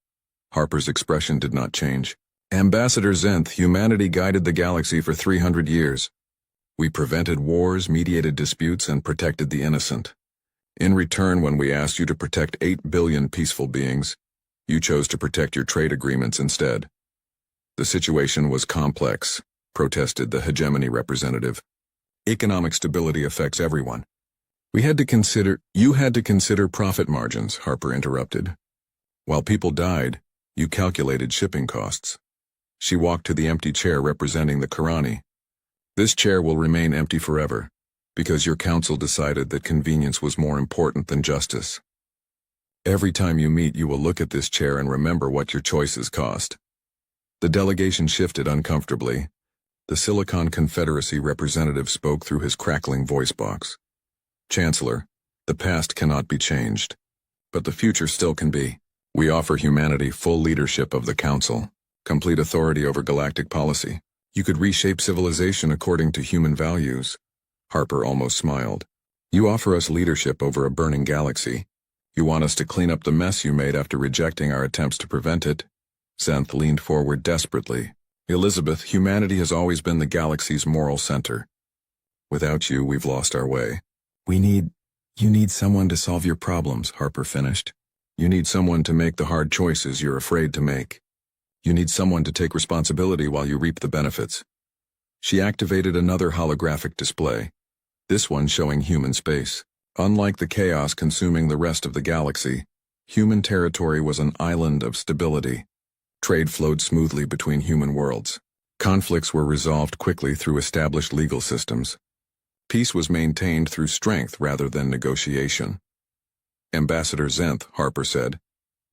Harper's expression did not change. Ambassador Xanth, humanity guided the galaxy for 300 years. We prevented wars, mediated disputes, and protected the innocent. In return, when we asked you to protect 8 billion peaceful beings, you chose to protect your trade agreements instead. The situation was complex, protested the hegemony representative. Economic stability affects everyone. You had to consider profit margins, Harper interrupted. While people died, you calculated shipping costs. She walked to the empty chair representing the Karani. This chair will remain empty forever, because your council decided that convenience was more important than justice. Every time you meet, you will look at this chair and remember what your choices cost. The delegation shifted uncomfortably. The Silicon Confederacy representative spoke through his crackling voice box. Chancellor, the past cannot be changed, but the future still can be. We offer humanity full leadership of the Council, complete authority over galactic policy. You could reshape civilization according to human values. Harper almost smiled. You offer us leadership over a burning galaxy. You want us to clean up the mess you made after rejecting our attempts to prevent it? Xanth leaned forward desperately. Elizabeth, humanity has always been the galaxy's moral center. Without you, we've lost our way. You need someone to solve your problems, Harper finished. You need someone to make the hard choices you're afraid to make. You need someone to take responsibility while you reap the benefits. She activated another holographic display, this one showing human space. Unlike the chaos consuming the rest of the galaxy, human territory was an island of stability. Trade flowed smoothly between human worlds. Conflicts were resolved quickly through established legal systems. Peace was maintained through strength rather than negotiation. Ambassador Xanth, Harper said,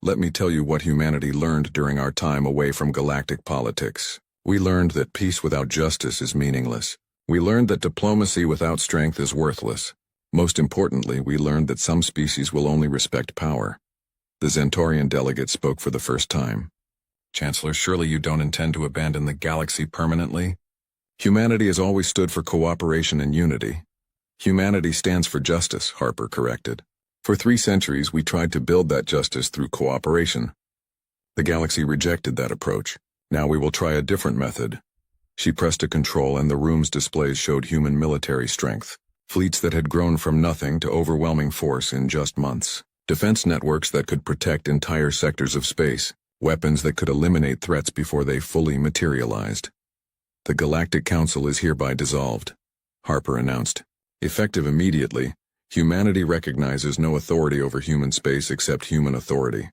let me tell you what humanity learned during our time away from galactic politics. We learned that peace without justice is meaningless. We learned that diplomacy without strength is worthless. Most importantly, we learned that some species will only respect power. The Xantorian delegate spoke for the first time. Chancellor, surely you don't intend to abandon the galaxy permanently? Humanity has always stood for cooperation and unity. Humanity stands for justice, Harper corrected. For 3 centuries, we tried to build that justice through cooperation. The galaxy rejected that approach. Now we will try a different method. She pressed a control and the room's displays showed human military strength. Fleets that had grown from nothing to overwhelming force in just months. Defense networks that could protect entire sectors of space. Weapons that could eliminate threats before they fully materialized. The Galactic Council is hereby dissolved, Harper announced. Effective immediately, humanity recognizes no authority over human space except human authority.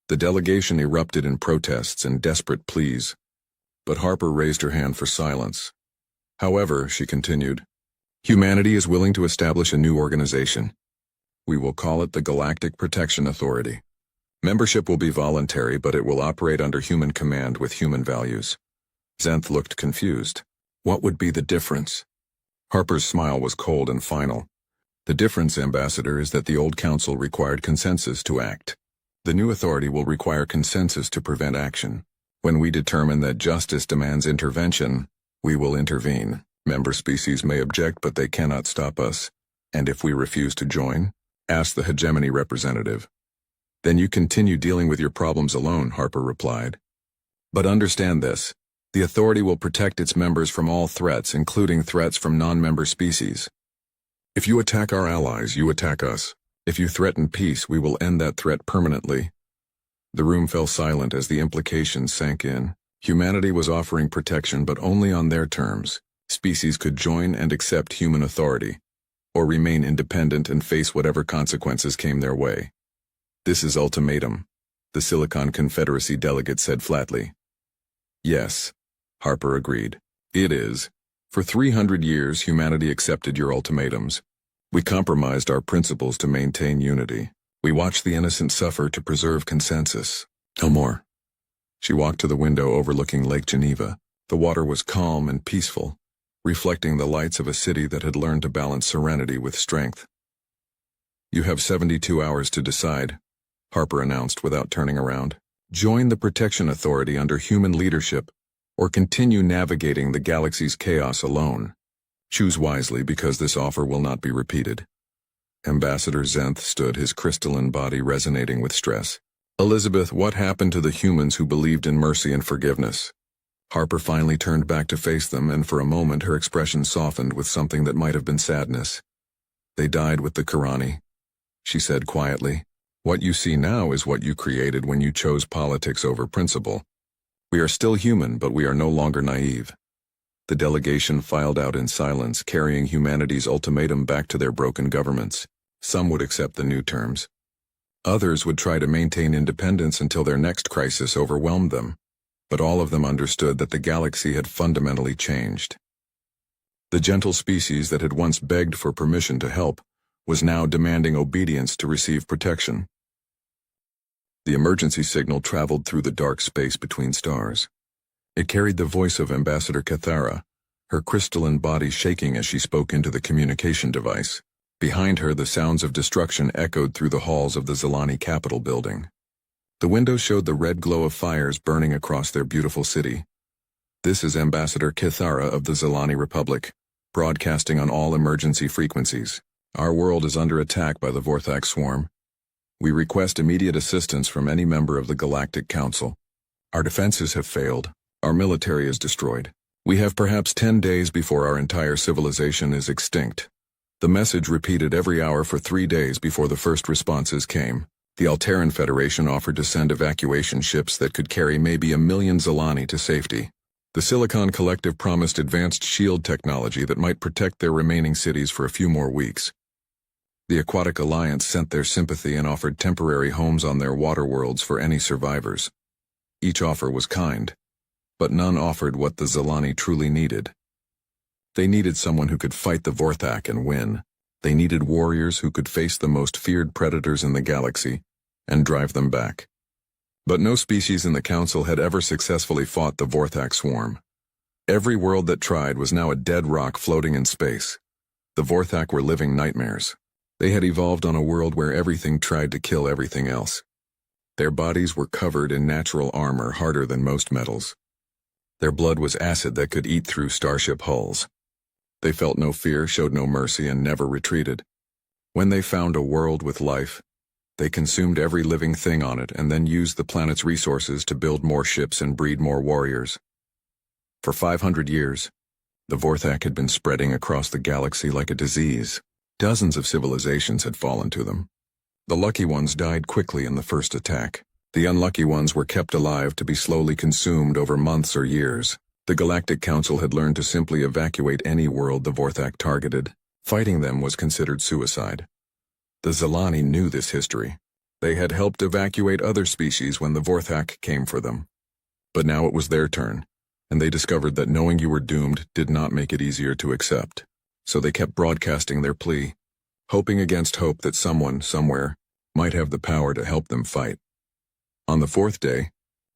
The delegation erupted in protests and desperate pleas, but Harper raised her hand for silence. However, she continued, humanity is willing to establish a new organization. We will call it the Galactic Protection Authority. Membership will be voluntary, but it will operate under human command with human values. Xanth looked confused. What would be the difference? Harper's smile was cold and final. The difference, Ambassador, is that the old council required consensus to act. The new authority will require consensus to prevent action. When we determine that justice demands intervention, we will intervene. Member species may object, but they cannot stop us. And if we refuse to join? Asked the hegemony representative. Then you continue dealing with your problems alone, Harper replied. But understand this. The authority will protect its members from all threats, including threats from non-member species. If you attack our allies, you attack us. If you threaten peace, we will end that threat permanently. The room fell silent as the implications sank in. Humanity was offering protection, but only on their terms. Species could join and accept human authority, or remain independent and face whatever consequences came their way. This is ultimatum. the Silicon Confederacy delegate said flatly. Yes, Harper agreed. It is. For 300 years, humanity accepted your ultimatums. We compromised our principles to maintain unity. We watched the innocent suffer to preserve consensus. No more. She walked to the window overlooking Lake Geneva. The water was calm and peaceful, reflecting the lights of a city that had learned to balance serenity with strength. You have 72 hours to decide, Harper announced without turning around. Join the Protection Authority under human leadership, or continue navigating the galaxy's chaos alone. Choose wisely because this offer will not be repeated. Ambassador Zenth stood, his crystalline body resonating with stress. Elizabeth, what happened to the humans who believed in mercy and forgiveness? Harper finally turned back to face them, and for a moment her expression softened with something that might have been sadness. They died with the Qurani, she said quietly. What you see now is what you created when you chose politics over principle. We are still human, but we are no longer naive. The delegation filed out in silence, carrying humanity's ultimatum back to their broken governments. Some would accept the new terms. Others would try to maintain independence until their next crisis overwhelmed them. But all of them understood that the galaxy had fundamentally changed. The gentle species that had once begged for permission to help was now demanding obedience to receive protection. The emergency signal traveled through the dark space between stars. It carried the voice of Ambassador Cathara, her crystalline body shaking as she spoke into the communication device. Behind her, the sounds of destruction echoed through the halls of the Zilani Capitol building. The windows showed the red glow of fires burning across their beautiful city. This is Ambassador Cathara of the Zilani Republic, broadcasting on all emergency frequencies. Our world is under attack by the Vorthak swarm. We request immediate assistance from any member of the Galactic Council. Our defenses have failed. Our military is destroyed. We have perhaps 10 days before our entire civilization is extinct. The message repeated every hour for 3 days before the first responses came. The Alteran Federation offered to send evacuation ships that could carry maybe 1 million Zilani to safety. The Silicon Collective promised advanced shield technology that might protect their remaining cities for a few more weeks. The Aquatic Alliance sent their sympathy and offered temporary homes on their water worlds for any survivors. Each offer was kind, but none offered what the Zilani truly needed. They needed someone who could fight the Vorthak and win. They needed warriors who could face the most feared predators in the galaxy and drive them back. But no species in the Council had ever successfully fought the Vorthak swarm. Every world that tried was now a dead rock floating in space. The Vorthak were living nightmares. They had evolved on a world where everything tried to kill everything else. Their bodies were covered in natural armor harder than most metals. Their blood was acid that could eat through starship hulls. They felt no fear, showed no mercy, and never retreated. When they found a world with life, they consumed every living thing on it and then used the planet's resources to build more ships and breed more warriors. For 500 years, the Vorthak had been spreading across the galaxy like a disease. Dozens of civilizations had fallen to them. The lucky ones died quickly in the first attack. The unlucky ones were kept alive to be slowly consumed over months or years. The Galactic Council had learned to simply evacuate any world the Vorthak targeted. Fighting them was considered suicide. The Zilani knew this history. They had helped evacuate other species when the Vorthak came for them. But now it was their turn, and they discovered that knowing you were doomed did not make it easier to accept. So they kept broadcasting their plea, hoping against hope that someone, somewhere, might have the power to help them fight. On the 4th day,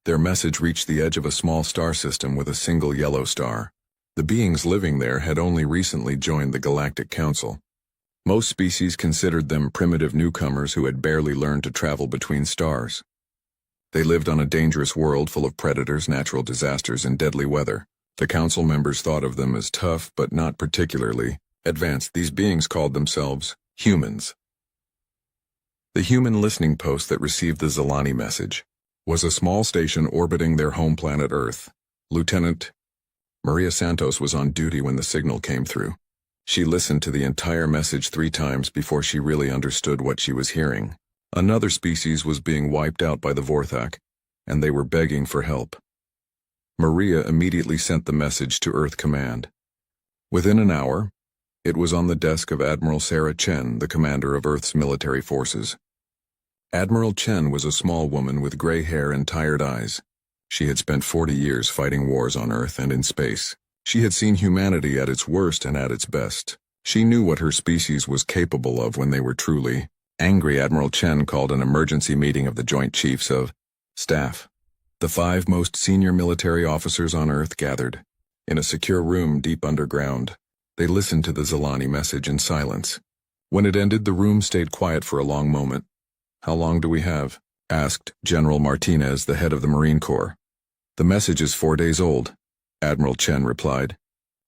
their message reached the edge of a small star system with a single yellow star. The beings living there had only recently joined the Galactic Council. Most species considered them primitive newcomers who had barely learned to travel between stars. They lived on a dangerous world full of predators, natural disasters, and deadly weather. The council members thought of them as tough, but not particularly advanced. These beings called themselves humans. The human listening post that received the Zilani message was a small station orbiting their home planet Earth. Lieutenant Maria Santos was on duty when the signal came through. She listened to the entire message 3 times before she really understood what she was hearing. Another species was being wiped out by the Vorthak, and they were begging for help. Maria immediately sent the message to Earth Command. Within an hour, it was on the desk of Admiral Sarah Chen, the commander of Earth's military forces. Admiral Chen was a small woman with gray hair and tired eyes. She had spent 40 years fighting wars on Earth and in space. She had seen humanity at its worst and at its best. She knew what her species was capable of when they were truly angry. Admiral Chen called an emergency meeting of the Joint Chiefs of Staff. The 5 most senior military officers on Earth gathered. In a secure room deep underground, they listened to the Zilani message in silence. When it ended, the room stayed quiet for a long moment. "How long do we have?" asked General Martinez, the head of the Marine Corps. "The message is 4 days old," Admiral Chen replied.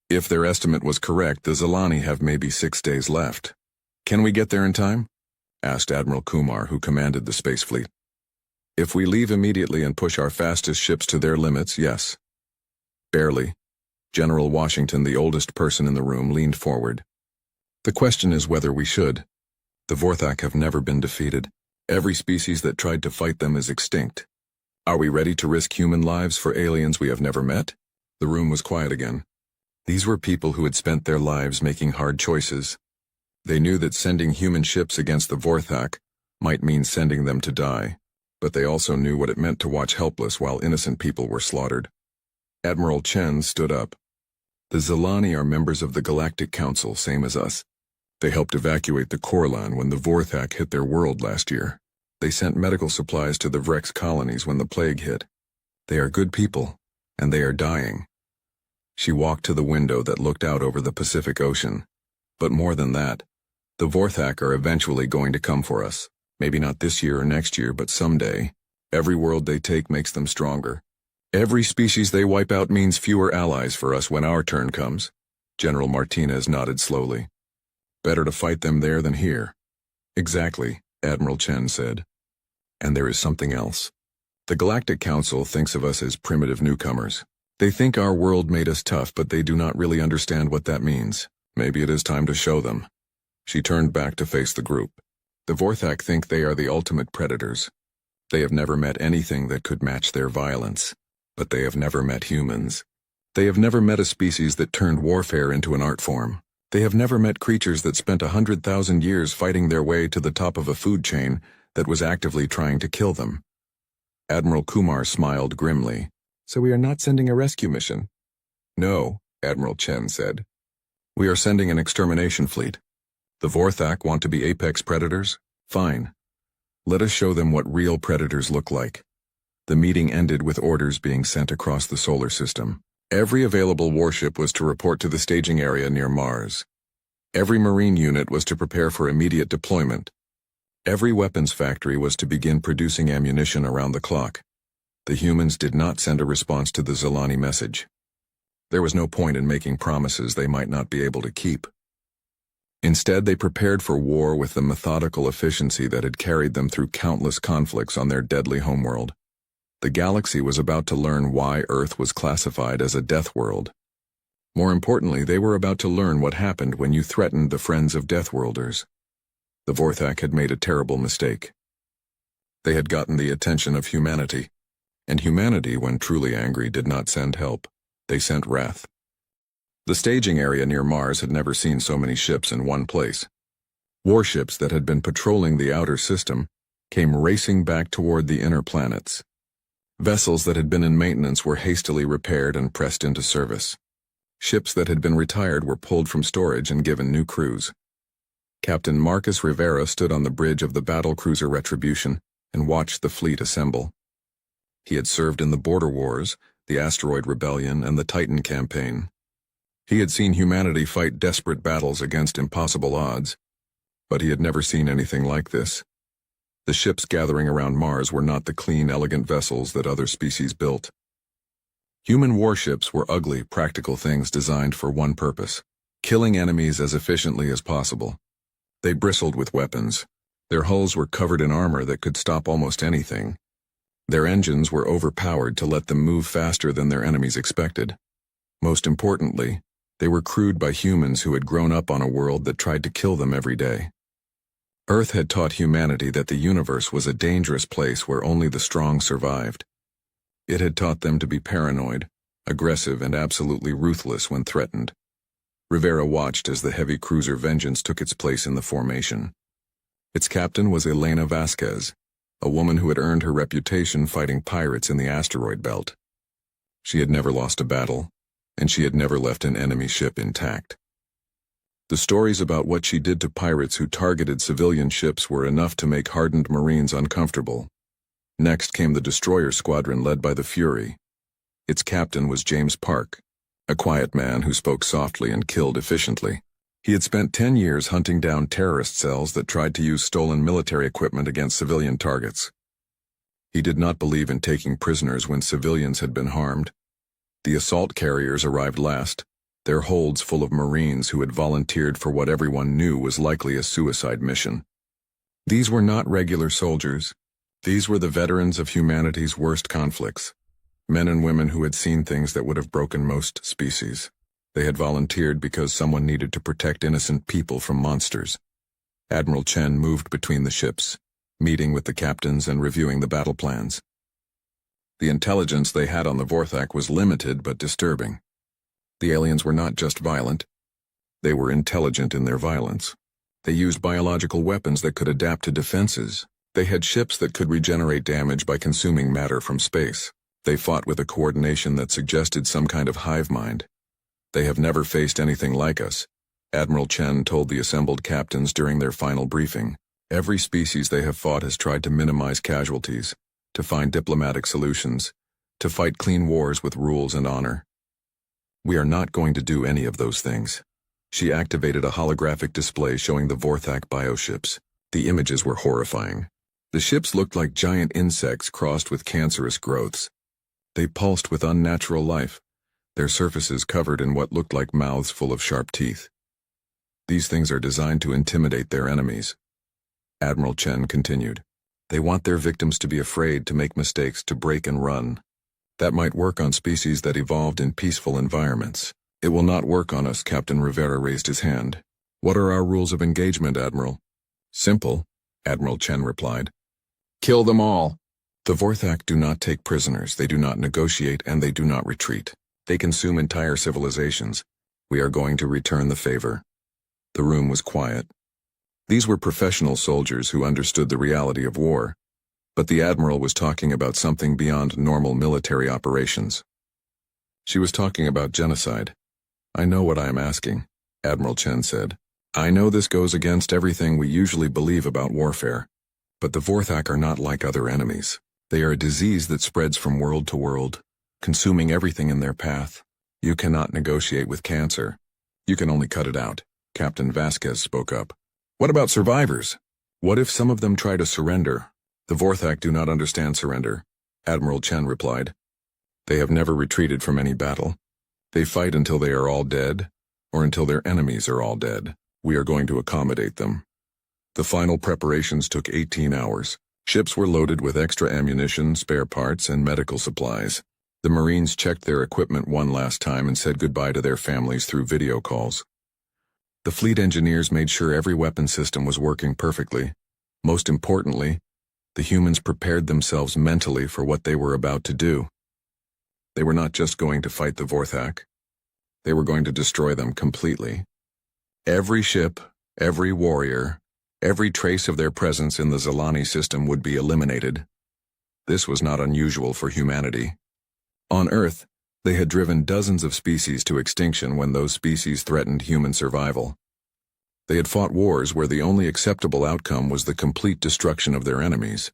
"If their estimate was correct, the Zilani have maybe 6 days left." "Can we get there in time?" asked Admiral Kumar, who commanded the space fleet. "If we leave immediately and push our fastest ships to their limits, yes." "Barely." General Washington, the oldest person in the room, leaned forward. "The question is whether we should. The Vorthak have never been defeated. Every species that tried to fight them is extinct. Are we ready to risk human lives for aliens we have never met?" The room was quiet again. These were people who had spent their lives making hard choices. They knew that sending human ships against the Vorthak might mean sending them to die, but they also knew what it meant to watch helpless while innocent people were slaughtered. Admiral Chen stood up. "The Zilani are members of the Galactic Council, same as us. They helped evacuate the Corlan when the Vorthak hit their world last year. They sent medical supplies to the Vrex colonies when the plague hit. They are good people, and they are dying." She walked to the window that looked out over the Pacific Ocean. "But more than that, the Vorthak are eventually going to come for us. Maybe not this year or next year, but someday. Every world they take makes them stronger. Every species they wipe out means fewer allies for us when our turn comes." General Martinez nodded slowly. "Better to fight them there than here." "Exactly," Admiral Chen said. "And there is something else. The Galactic Council thinks of us as primitive newcomers. They think our world made us tough, but they do not really understand what that means. Maybe it is time to show them." She turned back to face the group. "The Vorthak think they are the ultimate predators. They have never met anything that could match their violence. But they have never met humans. They have never met a species that turned warfare into an art form. They have never met creatures that spent 100,000 years fighting their way to the top of a food chain that was actively trying to kill them." Admiral Kumar smiled grimly. "So we are not sending a rescue mission?" "No," Admiral Chen said. "We are sending an extermination fleet. The Vorthak want to be apex predators? Fine. Let us show them what real predators look like." The meeting ended with orders being sent across the solar system. Every available warship was to report to the staging area near Mars. Every marine unit was to prepare for immediate deployment. Every weapons factory was to begin producing ammunition around the clock. The humans did not send a response to the Zilani message. There was no point in making promises they might not be able to keep. Instead, they prepared for war with the methodical efficiency that had carried them through countless conflicts on their deadly homeworld. The galaxy was about to learn why Earth was classified as a death world. More importantly, they were about to learn what happened when you threatened the friends of Deathworlders. The Vorthak had made a terrible mistake. They had gotten the attention of humanity, and humanity, when truly angry, did not send help. They sent wrath. The staging area near Mars had never seen so many ships in one place. Warships that had been patrolling the outer system came racing back toward the inner planets. Vessels that had been in maintenance were hastily repaired and pressed into service. Ships that had been retired were pulled from storage and given new crews. Captain Marcus Rivera stood on the bridge of the battlecruiser Retribution and watched the fleet assemble. He had served in the Border Wars, the Asteroid Rebellion, and the Titan Campaign. He had seen humanity fight desperate battles against impossible odds, but he had never seen anything like this. The ships gathering around Mars were not the clean, elegant vessels that other species built. Human warships were ugly, practical things designed for one purpose: killing enemies as efficiently as possible. They bristled with weapons. Their hulls were covered in armor that could stop almost anything. Their engines were overpowered to let them move faster than their enemies expected. Most importantly, they were crewed by humans who had grown up on a world that tried to kill them every day. Earth had taught humanity that the universe was a dangerous place where only the strong survived. It had taught them to be paranoid, aggressive, and absolutely ruthless when threatened. Rivera watched as the heavy cruiser Vengeance took its place in the formation. Its captain was Elena Vasquez, a woman who had earned her reputation fighting pirates in the asteroid belt. She had never lost a battle, and she had never left an enemy ship intact. The stories about what she did to pirates who targeted civilian ships were enough to make hardened Marines uncomfortable. Next came the destroyer squadron led by the Fury. Its captain was James Park, a quiet man who spoke softly and killed efficiently. He had spent 10 years hunting down terrorist cells that tried to use stolen military equipment against civilian targets. He did not believe in taking prisoners when civilians had been harmed. The assault carriers arrived last, their holds full of Marines who had volunteered for what everyone knew was likely a suicide mission. These were not regular soldiers. These were the veterans of humanity's worst conflicts, men and women who had seen things that would have broken most species. They had volunteered because someone needed to protect innocent people from monsters. Admiral Chen moved between the ships, meeting with the captains and reviewing the battle plans. The intelligence they had on the Vorthak was limited but disturbing. The aliens were not just violent. They were intelligent in their violence. They used biological weapons that could adapt to defenses. They had ships that could regenerate damage by consuming matter from space. They fought with a coordination that suggested some kind of hive mind. They have never faced anything like us, Admiral Chen told the assembled captains during their final briefing. Every species they have fought has tried to minimize casualties, to find diplomatic solutions, to fight clean wars with rules and honor. We are not going to do any of those things. She activated a holographic display showing the Vorthak bioships. The images were horrifying. The ships looked like giant insects crossed with cancerous growths. They pulsed with unnatural life, their surfaces covered in what looked like mouths full of sharp teeth. These things are designed to intimidate their enemies. Admiral Chen continued. They want their victims to be afraid, to make mistakes, to break and run. That might work on species that evolved in peaceful environments. It will not work on us. Captain Rivera raised his hand. What are our rules of engagement, Admiral? Simple, Admiral Chen replied. Kill them all. The Vorthak do not take prisoners, they do not negotiate, and they do not retreat. They consume entire civilizations. We are going to return the favor. The room was quiet. These were professional soldiers who understood the reality of war, but the Admiral was talking about something beyond normal military operations. She was talking about genocide. I know what I am asking, Admiral Chen said. I know this goes against everything we usually believe about warfare, but the Vorthak are not like other enemies. They are a disease that spreads from world to world, consuming everything in their path. You cannot negotiate with cancer. You can only cut it out. Captain Vasquez spoke up. What about survivors? What if some of them try to surrender? The Vorthak do not understand surrender, Admiral Chen replied. They have never retreated from any battle. They fight until they are all dead, or until their enemies are all dead. We are going to accommodate them. The final preparations took 18 hours. Ships were loaded with extra ammunition, spare parts, and medical supplies. The Marines checked their equipment one last time and said goodbye to their families through video calls. The fleet engineers made sure every weapon system was working perfectly. Most importantly, the humans prepared themselves mentally for what they were about to do. They were not just going to fight the Vorthak. They were going to destroy them completely. Every ship, every warrior, every trace of their presence in the Zalani system would be eliminated. This was not unusual for humanity. On Earth, they had driven dozens of species to extinction when those species threatened human survival. They had fought wars where the only acceptable outcome was the complete destruction of their enemies.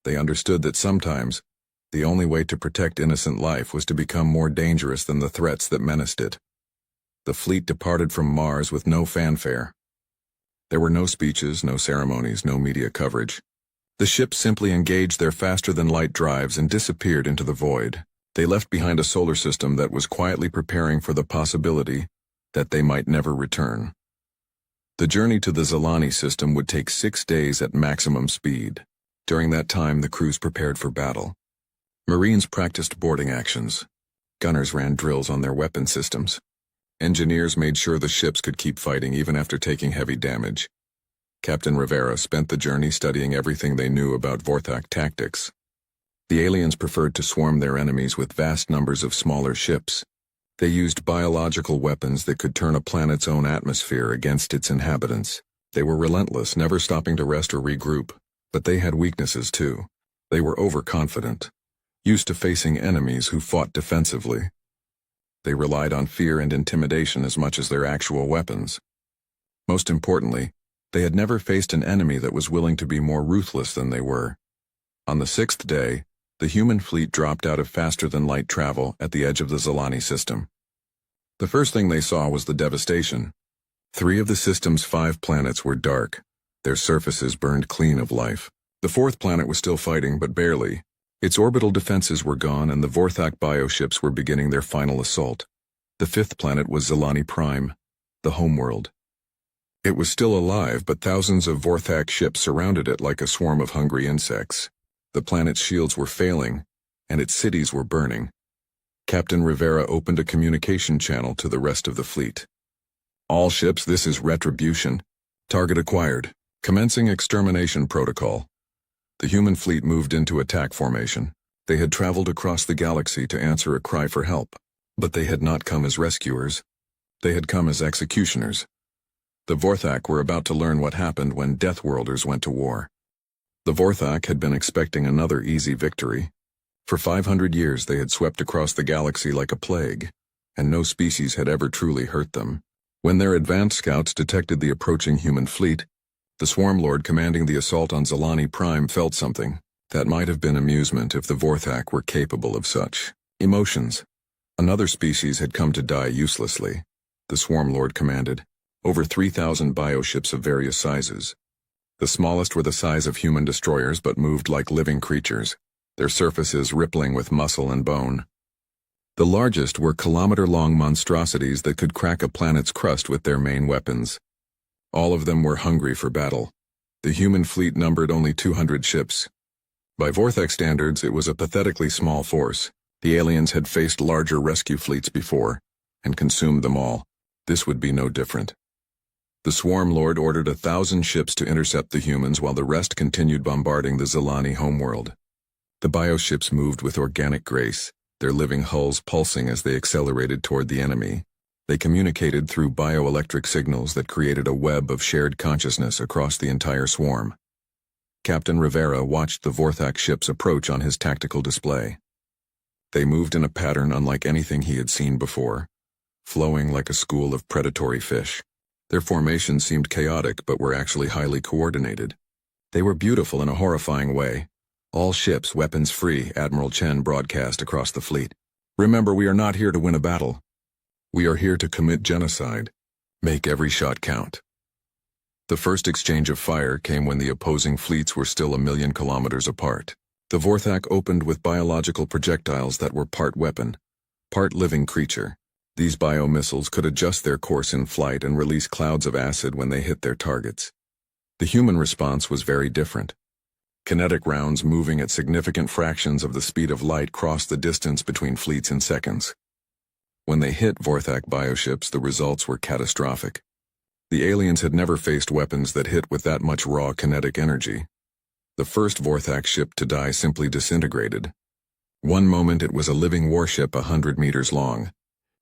They understood that sometimes, the only way to protect innocent life was to become more dangerous than the threats that menaced it. The fleet departed from Mars with no fanfare. There were no speeches, no ceremonies, no media coverage. The ships simply engaged their faster-than-light drives and disappeared into the void. They left behind a solar system that was quietly preparing for the possibility that they might never return. The journey to the Zalani system would take 6 days at maximum speed. During that time, the crews prepared for battle. Marines practiced boarding actions. Gunners ran drills on their weapon systems. Engineers made sure the ships could keep fighting even after taking heavy damage. Captain Rivera spent the journey studying everything they knew about Vorthak tactics. The aliens preferred to swarm their enemies with vast numbers of smaller ships. They used biological weapons that could turn a planet's own atmosphere against its inhabitants. They were relentless, never stopping to rest or regroup. But they had weaknesses too. They were overconfident, used to facing enemies who fought defensively. They relied on fear and intimidation as much as their actual weapons. Most importantly, they had never faced an enemy that was willing to be more ruthless than they were. On the sixth day, the human fleet dropped out of faster-than-light travel at the edge of the Zilani system. The first thing they saw was the devastation. 3 of the system's 5 planets were dark, their surfaces burned clean of life. The 4th planet was still fighting, but barely. Its orbital defenses were gone and the Vorthak bioships were beginning their final assault. The 5th planet was Zilani Prime, the homeworld. It was still alive, but thousands of Vorthak ships surrounded it like a swarm of hungry insects. The planet's shields were failing, and its cities were burning. Captain Rivera opened a communication channel to the rest of the fleet. All ships, this is Retribution. Target acquired. Commencing extermination protocol. The human fleet moved into attack formation. They had traveled across the galaxy to answer a cry for help. But they had not come as rescuers. They had come as executioners. The Vorthak were about to learn what happened when Deathworlders went to war. The Vorthak had been expecting another easy victory. For 500 years they had swept across the galaxy like a plague, and no species had ever truly hurt them. When their advanced scouts detected the approaching human fleet, the Swarm Lord commanding the assault on Zilani Prime felt something. That might have been amusement if the Vorthak were capable of such emotions. Another species had come to die uselessly, the Swarm Lord commanded. Over 3,000 bioships of various sizes. The smallest were the size of human destroyers but moved like living creatures, their surfaces rippling with muscle and bone. The largest were kilometer-long monstrosities that could crack a planet's crust with their main weapons. All of them were hungry for battle. The human fleet numbered only 200 ships. By Vorthak standards, it was a pathetically small force. The aliens had faced larger rescue fleets before, and consumed them all. This would be no different. The Swarm Lord ordered 1,000 ships to intercept the humans while the rest continued bombarding the Zilani homeworld. The bioships moved with organic grace, their living hulls pulsing as they accelerated toward the enemy. They communicated through bioelectric signals that created a web of shared consciousness across the entire swarm. Captain Rivera watched the Vorthak ships approach on his tactical display. They moved in a pattern unlike anything he had seen before, flowing like a school of predatory fish. Their formations seemed chaotic but were actually highly coordinated. They were beautiful in a horrifying way. All ships weapons free, Admiral Chen broadcast across the fleet. Remember, we are not here to win a battle. We are here to commit genocide. Make every shot count. The first exchange of fire came when the opposing fleets were still 1,000,000 kilometers apart. The Vorthak opened with biological projectiles that were part weapon, part living creature. These biomissiles could adjust their course in flight and release clouds of acid when they hit their targets. The human response was very different. Kinetic rounds moving at significant fractions of the speed of light crossed the distance between fleets in seconds. When they hit Vorthak bioships, the results were catastrophic. The aliens had never faced weapons that hit with that much raw kinetic energy. The first Vorthak ship to die simply disintegrated. One moment it was a living warship 100 meters long.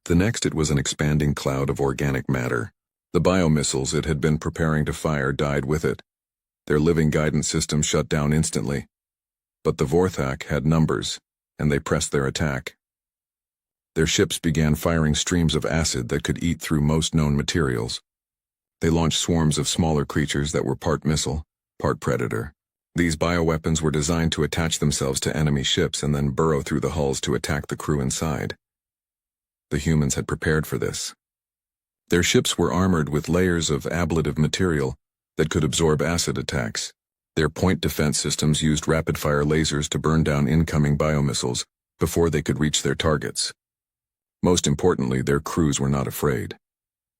The next it was an expanding cloud of organic matter. The biomissiles it had been preparing to fire died with it. Their living guidance system shut down instantly. But the Vorthak had numbers, and they pressed their attack. Their ships began firing streams of acid that could eat through most known materials. They launched swarms of smaller creatures that were part missile, part predator. These bioweapons were designed to attach themselves to enemy ships and then burrow through the hulls to attack the crew inside. The humans had prepared for this. Their ships were armored with layers of ablative material that could absorb acid attacks. Their point defense systems used rapid-fire lasers to burn down incoming biomissiles before they could reach their targets. Most importantly, their crews were not afraid.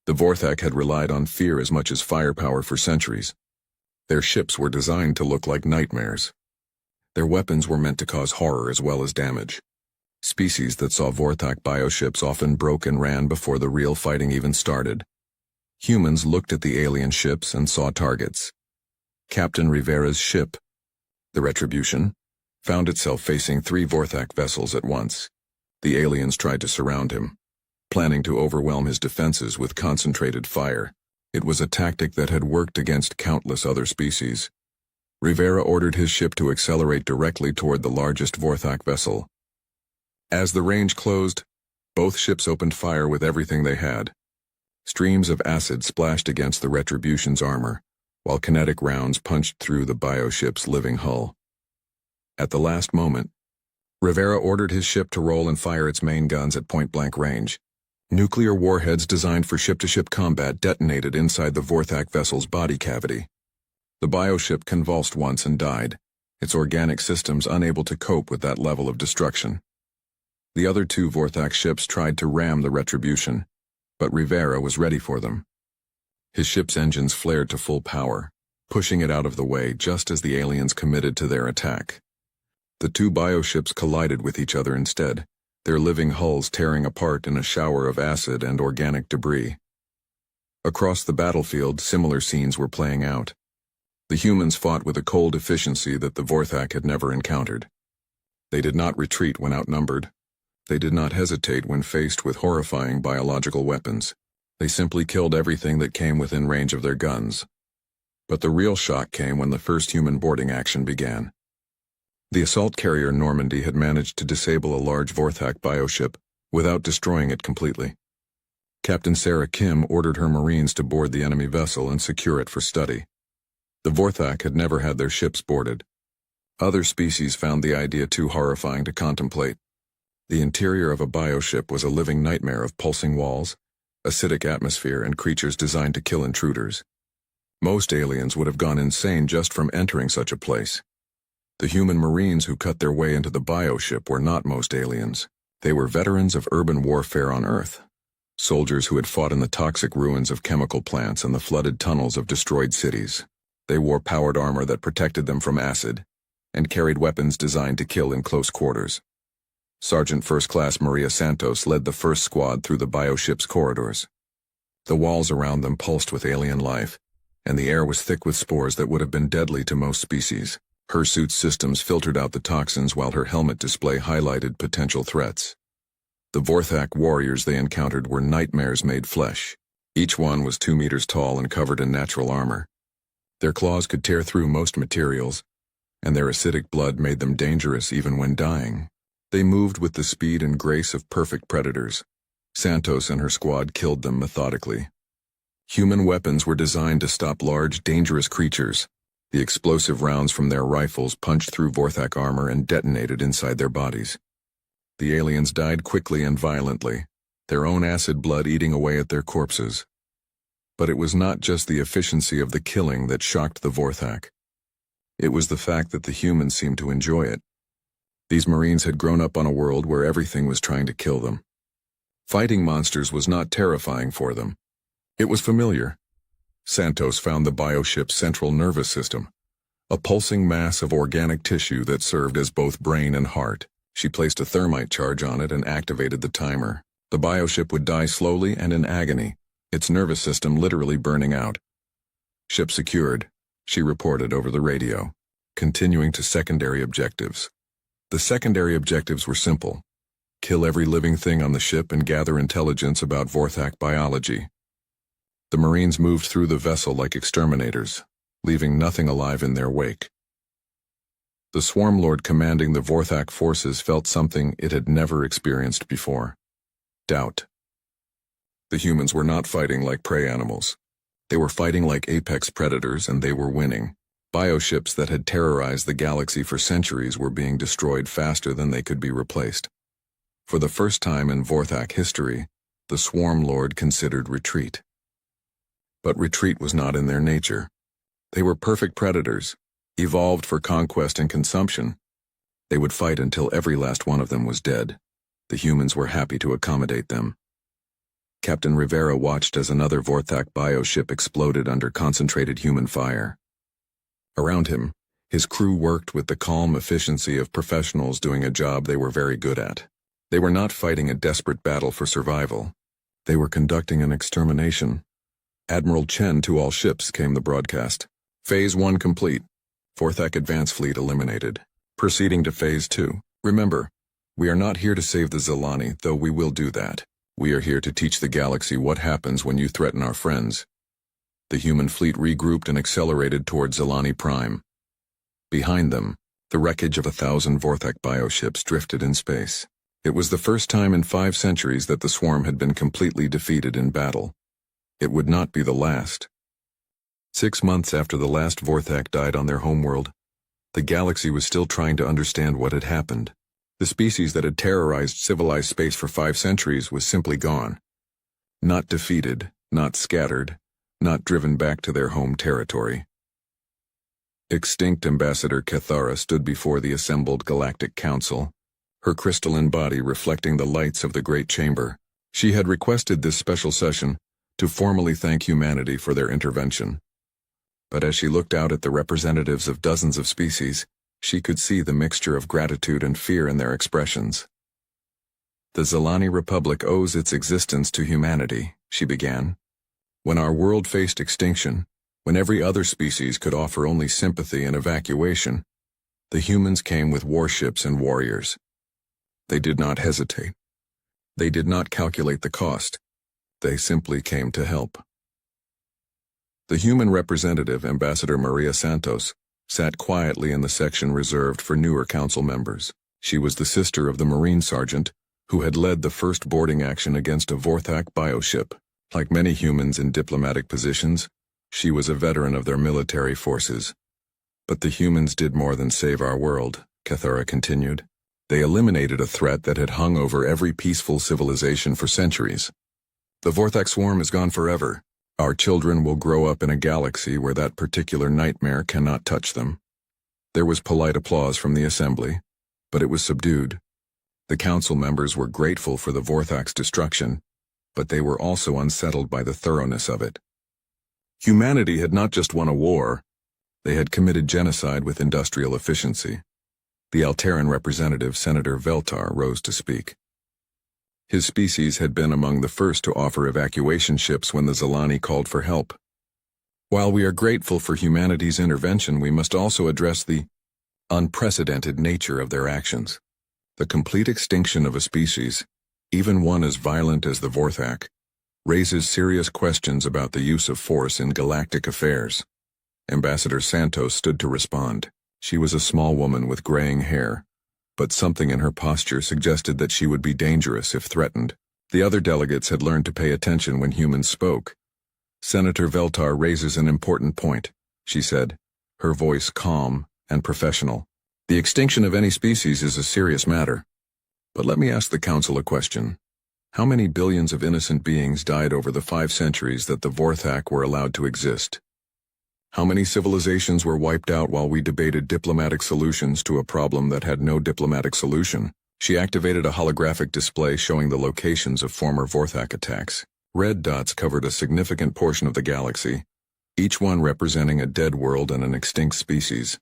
The Vorthak had relied on fear as much as firepower for centuries. Their ships were designed to look like nightmares. Their weapons were meant to cause horror as well as damage. Species that saw Vorthak bioships often broke and ran before the real fighting even started. Humans looked at the alien ships and saw targets. Captain Rivera's ship, the Retribution, found itself facing 3 Vorthak vessels at once. The aliens tried to surround him, planning to overwhelm his defenses with concentrated fire. It was a tactic that had worked against countless other species. Rivera ordered his ship to accelerate directly toward the largest Vorthak vessel. As the range closed, both ships opened fire with everything they had. Streams of acid splashed against the Retribution's armor, while kinetic rounds punched through the bioship's living hull. At the last moment, Rivera ordered his ship to roll and fire its main guns at point-blank range. Nuclear warheads designed for ship-to-ship combat detonated inside the Vorthak vessel's body cavity. The bioship convulsed once and died, its organic systems unable to cope with that level of destruction. The other two Vorthak ships tried to ram the Retribution, but Rivera was ready for them. His ship's engines flared to full power, pushing it out of the way just as the aliens committed to their attack. The two bioships collided with each other instead, their living hulls tearing apart in a shower of acid and organic debris. Across the battlefield, similar scenes were playing out. The humans fought with a cold efficiency that the Vorthak had never encountered. They did not retreat when outnumbered. They did not hesitate when faced with horrifying biological weapons. They simply killed everything that came within range of their guns. But the real shock came when the first human boarding action began. The assault carrier Normandy had managed to disable a large Vorthak bioship without destroying it completely. Captain Sarah Kim ordered her Marines to board the enemy vessel and secure it for study. The Vorthak had never had their ships boarded. Other species found the idea too horrifying to contemplate. The interior of a bioship was a living nightmare of pulsing walls, acidic atmosphere, and creatures designed to kill intruders. Most aliens would have gone insane just from entering such a place. The human Marines who cut their way into the bioship were not most aliens. They were veterans of urban warfare on Earth. Soldiers who had fought in the toxic ruins of chemical plants and the flooded tunnels of destroyed cities. They wore powered armor that protected them from acid, and carried weapons designed to kill in close quarters. Sergeant First Class Maria Santos led the first squad through the bioship's corridors. The walls around them pulsed with alien life, and the air was thick with spores that would have been deadly to most species. Her suit's systems filtered out the toxins while her helmet display highlighted potential threats. The Vorthak warriors they encountered were nightmares made flesh. Each one was 2 meters tall and covered in natural armor. Their claws could tear through most materials, and their acidic blood made them dangerous even when dying. They moved with the speed and grace of perfect predators. Santos and her squad killed them methodically. Human weapons were designed to stop large, dangerous creatures. The explosive rounds from their rifles punched through Vorthak armor and detonated inside their bodies. The aliens died quickly and violently, their own acid blood eating away at their corpses. But it was not just the efficiency of the killing that shocked the Vorthak. It was the fact that the humans seemed to enjoy it. These Marines had grown up on a world where everything was trying to kill them. Fighting monsters was not terrifying for them. It was familiar. Santos found the bioship's central nervous system, a pulsing mass of organic tissue that served as both brain and heart. She placed a thermite charge on it and activated the timer. The bioship would die slowly and in agony, its nervous system literally burning out. "Ship secured," she reported over the radio, continuing to secondary objectives. The secondary objectives were simple: kill every living thing on the ship and gather intelligence about Vorthak biology. The Marines moved through the vessel like exterminators, leaving nothing alive in their wake. The Swarm Lord commanding the Vorthak forces felt something it had never experienced before: doubt. The humans were not fighting like prey animals. They were fighting like apex predators, and they were winning. Bioships that had terrorized the galaxy for centuries were being destroyed faster than they could be replaced. For the first time in Vorthak history, the Swarm Lord considered retreat. But retreat was not in their nature. They were perfect predators, evolved for conquest and consumption. They would fight until every last one of them was dead. The humans were happy to accommodate them. Captain Rivera watched as another Vorthak bioship exploded under concentrated human fire. Around him, his crew worked with the calm efficiency of professionals doing a job they were very good at. They were not fighting a desperate battle for survival. They were conducting an extermination. "Admiral Chen to all ships," came the broadcast. "Phase 1 complete. Vorthak Advance Fleet eliminated. Proceeding to Phase 2. Remember, we are not here to save the Zelani, though we will do that. We are here to teach the galaxy what happens when you threaten our friends." The human fleet regrouped and accelerated toward Zelani Prime. Behind them, the wreckage of 1,000 Vorthak bioships drifted in space. It was the first time in 5 centuries that the swarm had been completely defeated in battle. It would not be the last. 6 months after the last Vorthak died on their homeworld, the galaxy was still trying to understand what had happened. The species that had terrorized civilized space for 5 centuries was simply gone. Not defeated, not scattered, not driven back to their home territory. Extinct Ambassador Cathara stood before the assembled Galactic Council, her crystalline body reflecting the lights of the Great Chamber. She had requested this special session to formally thank humanity for their intervention. But as she looked out at the representatives of dozens of species, she could see the mixture of gratitude and fear in their expressions. The Zilani Republic owes its existence to humanity, she began. When our world faced extinction, when every other species could offer only sympathy and evacuation, the humans came with warships and warriors. They did not hesitate. They did not calculate the cost. They simply came to help. The human representative, Ambassador Maria Santos, sat quietly in the section reserved for newer council members. She was the sister of the Marine Sergeant, who had led the first boarding action against a Vorthak bioship. Like many humans in diplomatic positions, she was a veteran of their military forces. But the humans did more than save our world, Cathara continued. They eliminated a threat that had hung over every peaceful civilization for centuries. The Vorthak swarm is gone forever. Our children will grow up in a galaxy where that particular nightmare cannot touch them. There was polite applause from the assembly, but it was subdued. The council members were grateful for the Vorthak's destruction, but they were also unsettled by the thoroughness of it. Humanity had not just won a war, they had committed genocide with industrial efficiency. The Alteran representative, Senator Veltar, rose to speak. His species had been among the first to offer evacuation ships when the Zilani called for help. While we are grateful for humanity's intervention, we must also address the unprecedented nature of their actions. The complete extinction of a species, even one as violent as the Vorthak, raises serious questions about the use of force in galactic affairs. Ambassador Santos stood to respond. She was a small woman with graying hair, but something in her posture suggested that she would be dangerous if threatened. The other delegates had learned to pay attention when humans spoke. Senator Veltar raises an important point, she said, her voice calm and professional. The extinction of any species is a serious matter. But let me ask the Council a question. How many billions of innocent beings died over the 5 centuries that the Vorthak were allowed to exist? How many civilizations were wiped out while we debated diplomatic solutions to a problem that had no diplomatic solution? She activated a holographic display showing the locations of former Vorthak attacks. Red dots covered a significant portion of the galaxy, each one representing a dead world and an extinct species.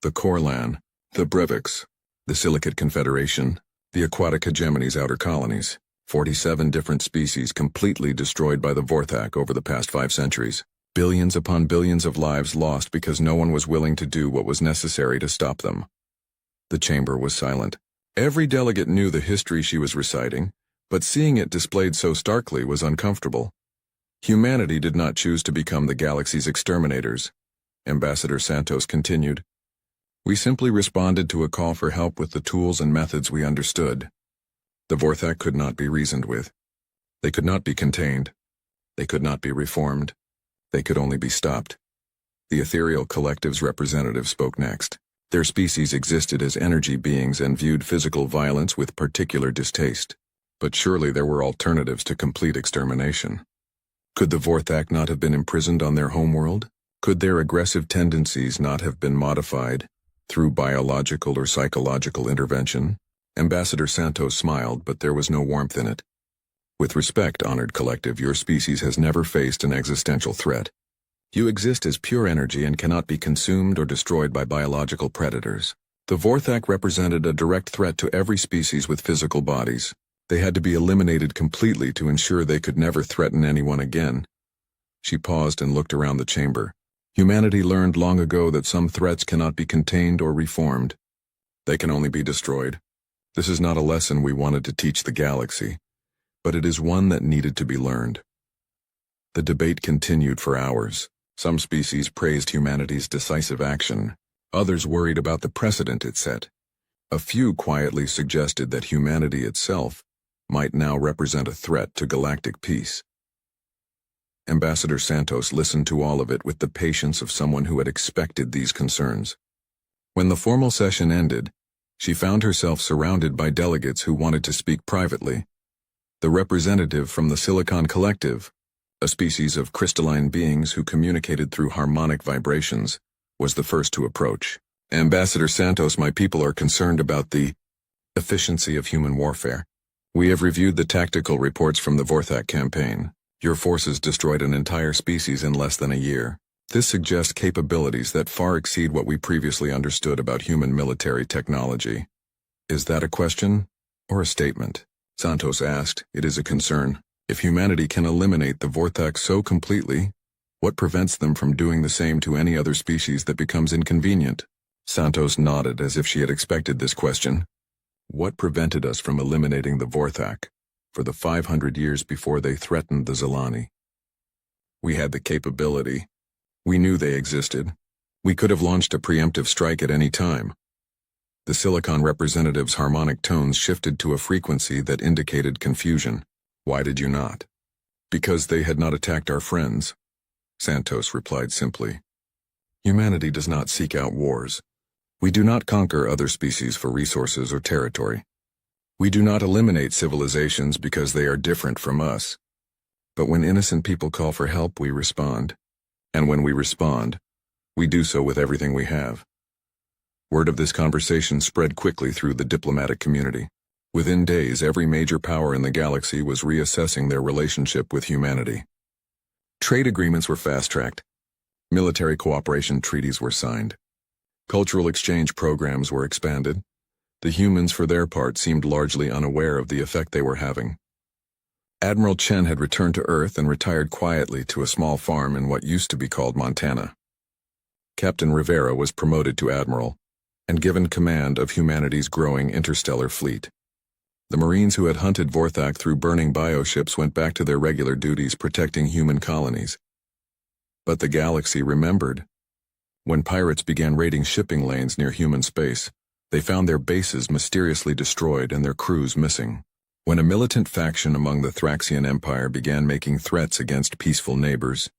The Corlan, the Breviks, the Silicate Confederation, the aquatic hegemony's outer colonies. 47 different species completely destroyed by the Vorthak over the past 5 centuries. Billions upon billions of lives lost because no one was willing to do what was necessary to stop them. The chamber was silent. Every delegate knew the history she was reciting, but seeing it displayed so starkly was uncomfortable. Humanity did not choose to become the galaxy's exterminators. Ambassador Santos continued. We simply responded to a call for help with the tools and methods we understood. The Vorthak could not be reasoned with. They could not be contained. They could not be reformed. They could only be stopped. The ethereal collective's representative spoke next. Their species existed as energy beings and viewed physical violence with particular distaste. But surely there were alternatives to complete extermination. Could the Vorthak not have been imprisoned on their homeworld? Could their aggressive tendencies not have been modified through biological or psychological intervention? Ambassador Santos smiled, but there was no warmth in it. With respect, honored collective, your species has never faced an existential threat. You exist as pure energy and cannot be consumed or destroyed by biological predators. The Vorthak represented a direct threat to every species with physical bodies. They had to be eliminated completely to ensure they could never threaten anyone again. She paused and looked around the chamber. Humanity learned long ago that some threats cannot be contained or reformed. They can only be destroyed. This is not a lesson we wanted to teach the galaxy, but it is one that needed to be learned. The debate continued for hours. Some species praised humanity's decisive action, Others worried about the precedent it set. A few quietly suggested that humanity itself might now represent a threat to galactic peace. Ambassador Santos listened to all of it with the patience of someone who had expected these concerns. When the formal session ended, she found herself surrounded by delegates who wanted to speak privately. The representative from the Silicon Collective, a species of crystalline beings who communicated through harmonic vibrations, was the first to approach. Ambassador Santos, my people are concerned about the efficiency of human warfare. We have reviewed the tactical reports from the Vorthak campaign. Your forces destroyed an entire species in less than a year. This suggests capabilities that far exceed what we previously understood about human military technology. Is that a question or a statement? Santos asked. It is a concern. If humanity can eliminate the Vorthak so completely, what prevents them from doing the same to any other species that becomes inconvenient? Santos nodded as if she had expected this question. What prevented us from eliminating the Vorthak for the 500 years before they threatened the Zelani? We had the capability. We knew they existed. We could have launched a preemptive strike at any time. The Silicon representative's harmonic tones shifted to a frequency that indicated confusion. Why did you not? Because they had not attacked our friends, Santos replied simply. Humanity does not seek out wars. We do not conquer other species for resources or territory. We do not eliminate civilizations because they are different from us. But when innocent people call for help, we respond. And when we respond, we do so with everything we have. Word of this conversation spread quickly through the diplomatic community. Within days, every major power in the galaxy was reassessing their relationship with humanity. Trade agreements were fast-tracked. Military cooperation treaties were signed. Cultural exchange programs were expanded. The humans, for their part, seemed largely unaware of the effect they were having. Admiral Chen had returned to Earth and retired quietly to a small farm in what used to be called Montana. Captain Rivera was promoted to admiral and given command of humanity's growing interstellar fleet. The Marines who had hunted Vorthak through burning bioships went back to their regular duties protecting human colonies. But the galaxy remembered. When pirates began raiding shipping lanes near human space, they found their bases mysteriously destroyed and their crews missing. When a militant faction among the Thraxian Empire began making threats against peaceful neighbors,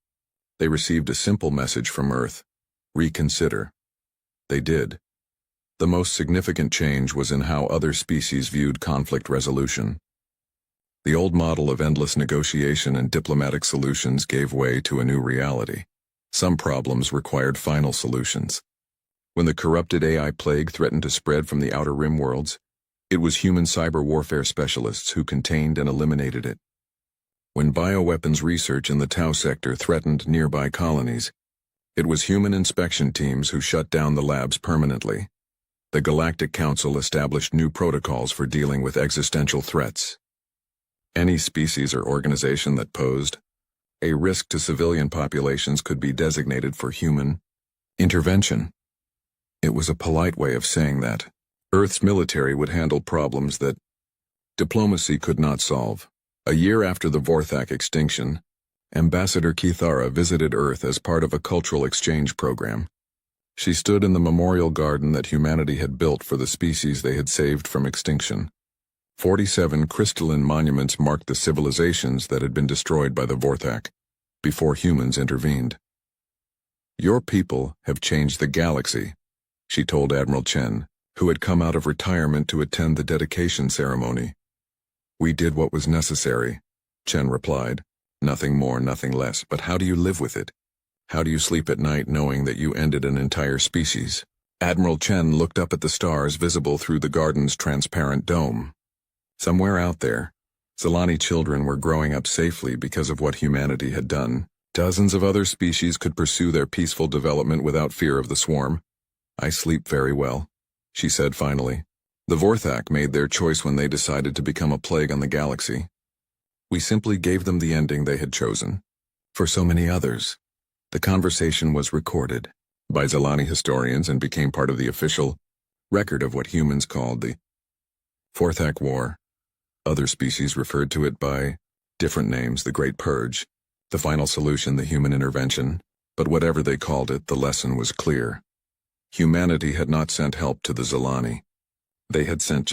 they received a simple message from Earth: reconsider. They did. The most significant change was in how other species viewed conflict resolution. The old model of endless negotiation and diplomatic solutions gave way to a new reality. Some problems required final solutions. When the corrupted AI plague threatened to spread from the outer rim worlds, it was human cyber warfare specialists who contained and eliminated it. When bioweapons research in the Tau sector threatened nearby colonies, it was human inspection teams who shut down the labs permanently. The Galactic Council established new protocols for dealing with existential threats. Any species or organization that posed a risk to civilian populations could be designated for human intervention. It was a polite way of saying that Earth's military would handle problems that diplomacy could not solve. A year after the Vorthak extinction, Ambassador Kithara visited Earth as part of a cultural exchange program. She stood in the memorial garden that humanity had built for the species they had saved from extinction. 47 crystalline monuments marked the civilizations that had been destroyed by the Vorthak, before humans intervened. Your people have changed the galaxy, she told Admiral Chen, who had come out of retirement to attend the dedication ceremony. We did what was necessary, Chen replied. Nothing more, nothing less. But how do you live with it? How do you sleep at night knowing that you ended an entire species? Admiral Chen looked up at the stars visible through the garden's transparent dome. Somewhere out there, Zelani children were growing up safely because of what humanity had done. Dozens of other species could pursue their peaceful development without fear of the swarm. I sleep very well, she said finally. The Vorthak made their choice when they decided to become a plague on the galaxy. We simply gave them the ending they had chosen. For so many others, the conversation was recorded by Zelani historians and became part of the official record of what humans called the Vorthak War. Other species referred to it by different names: the Great Purge, the final solution, the human intervention. But whatever they called it, the lesson was clear. Humanity had not sent help to the Zilani. They had sent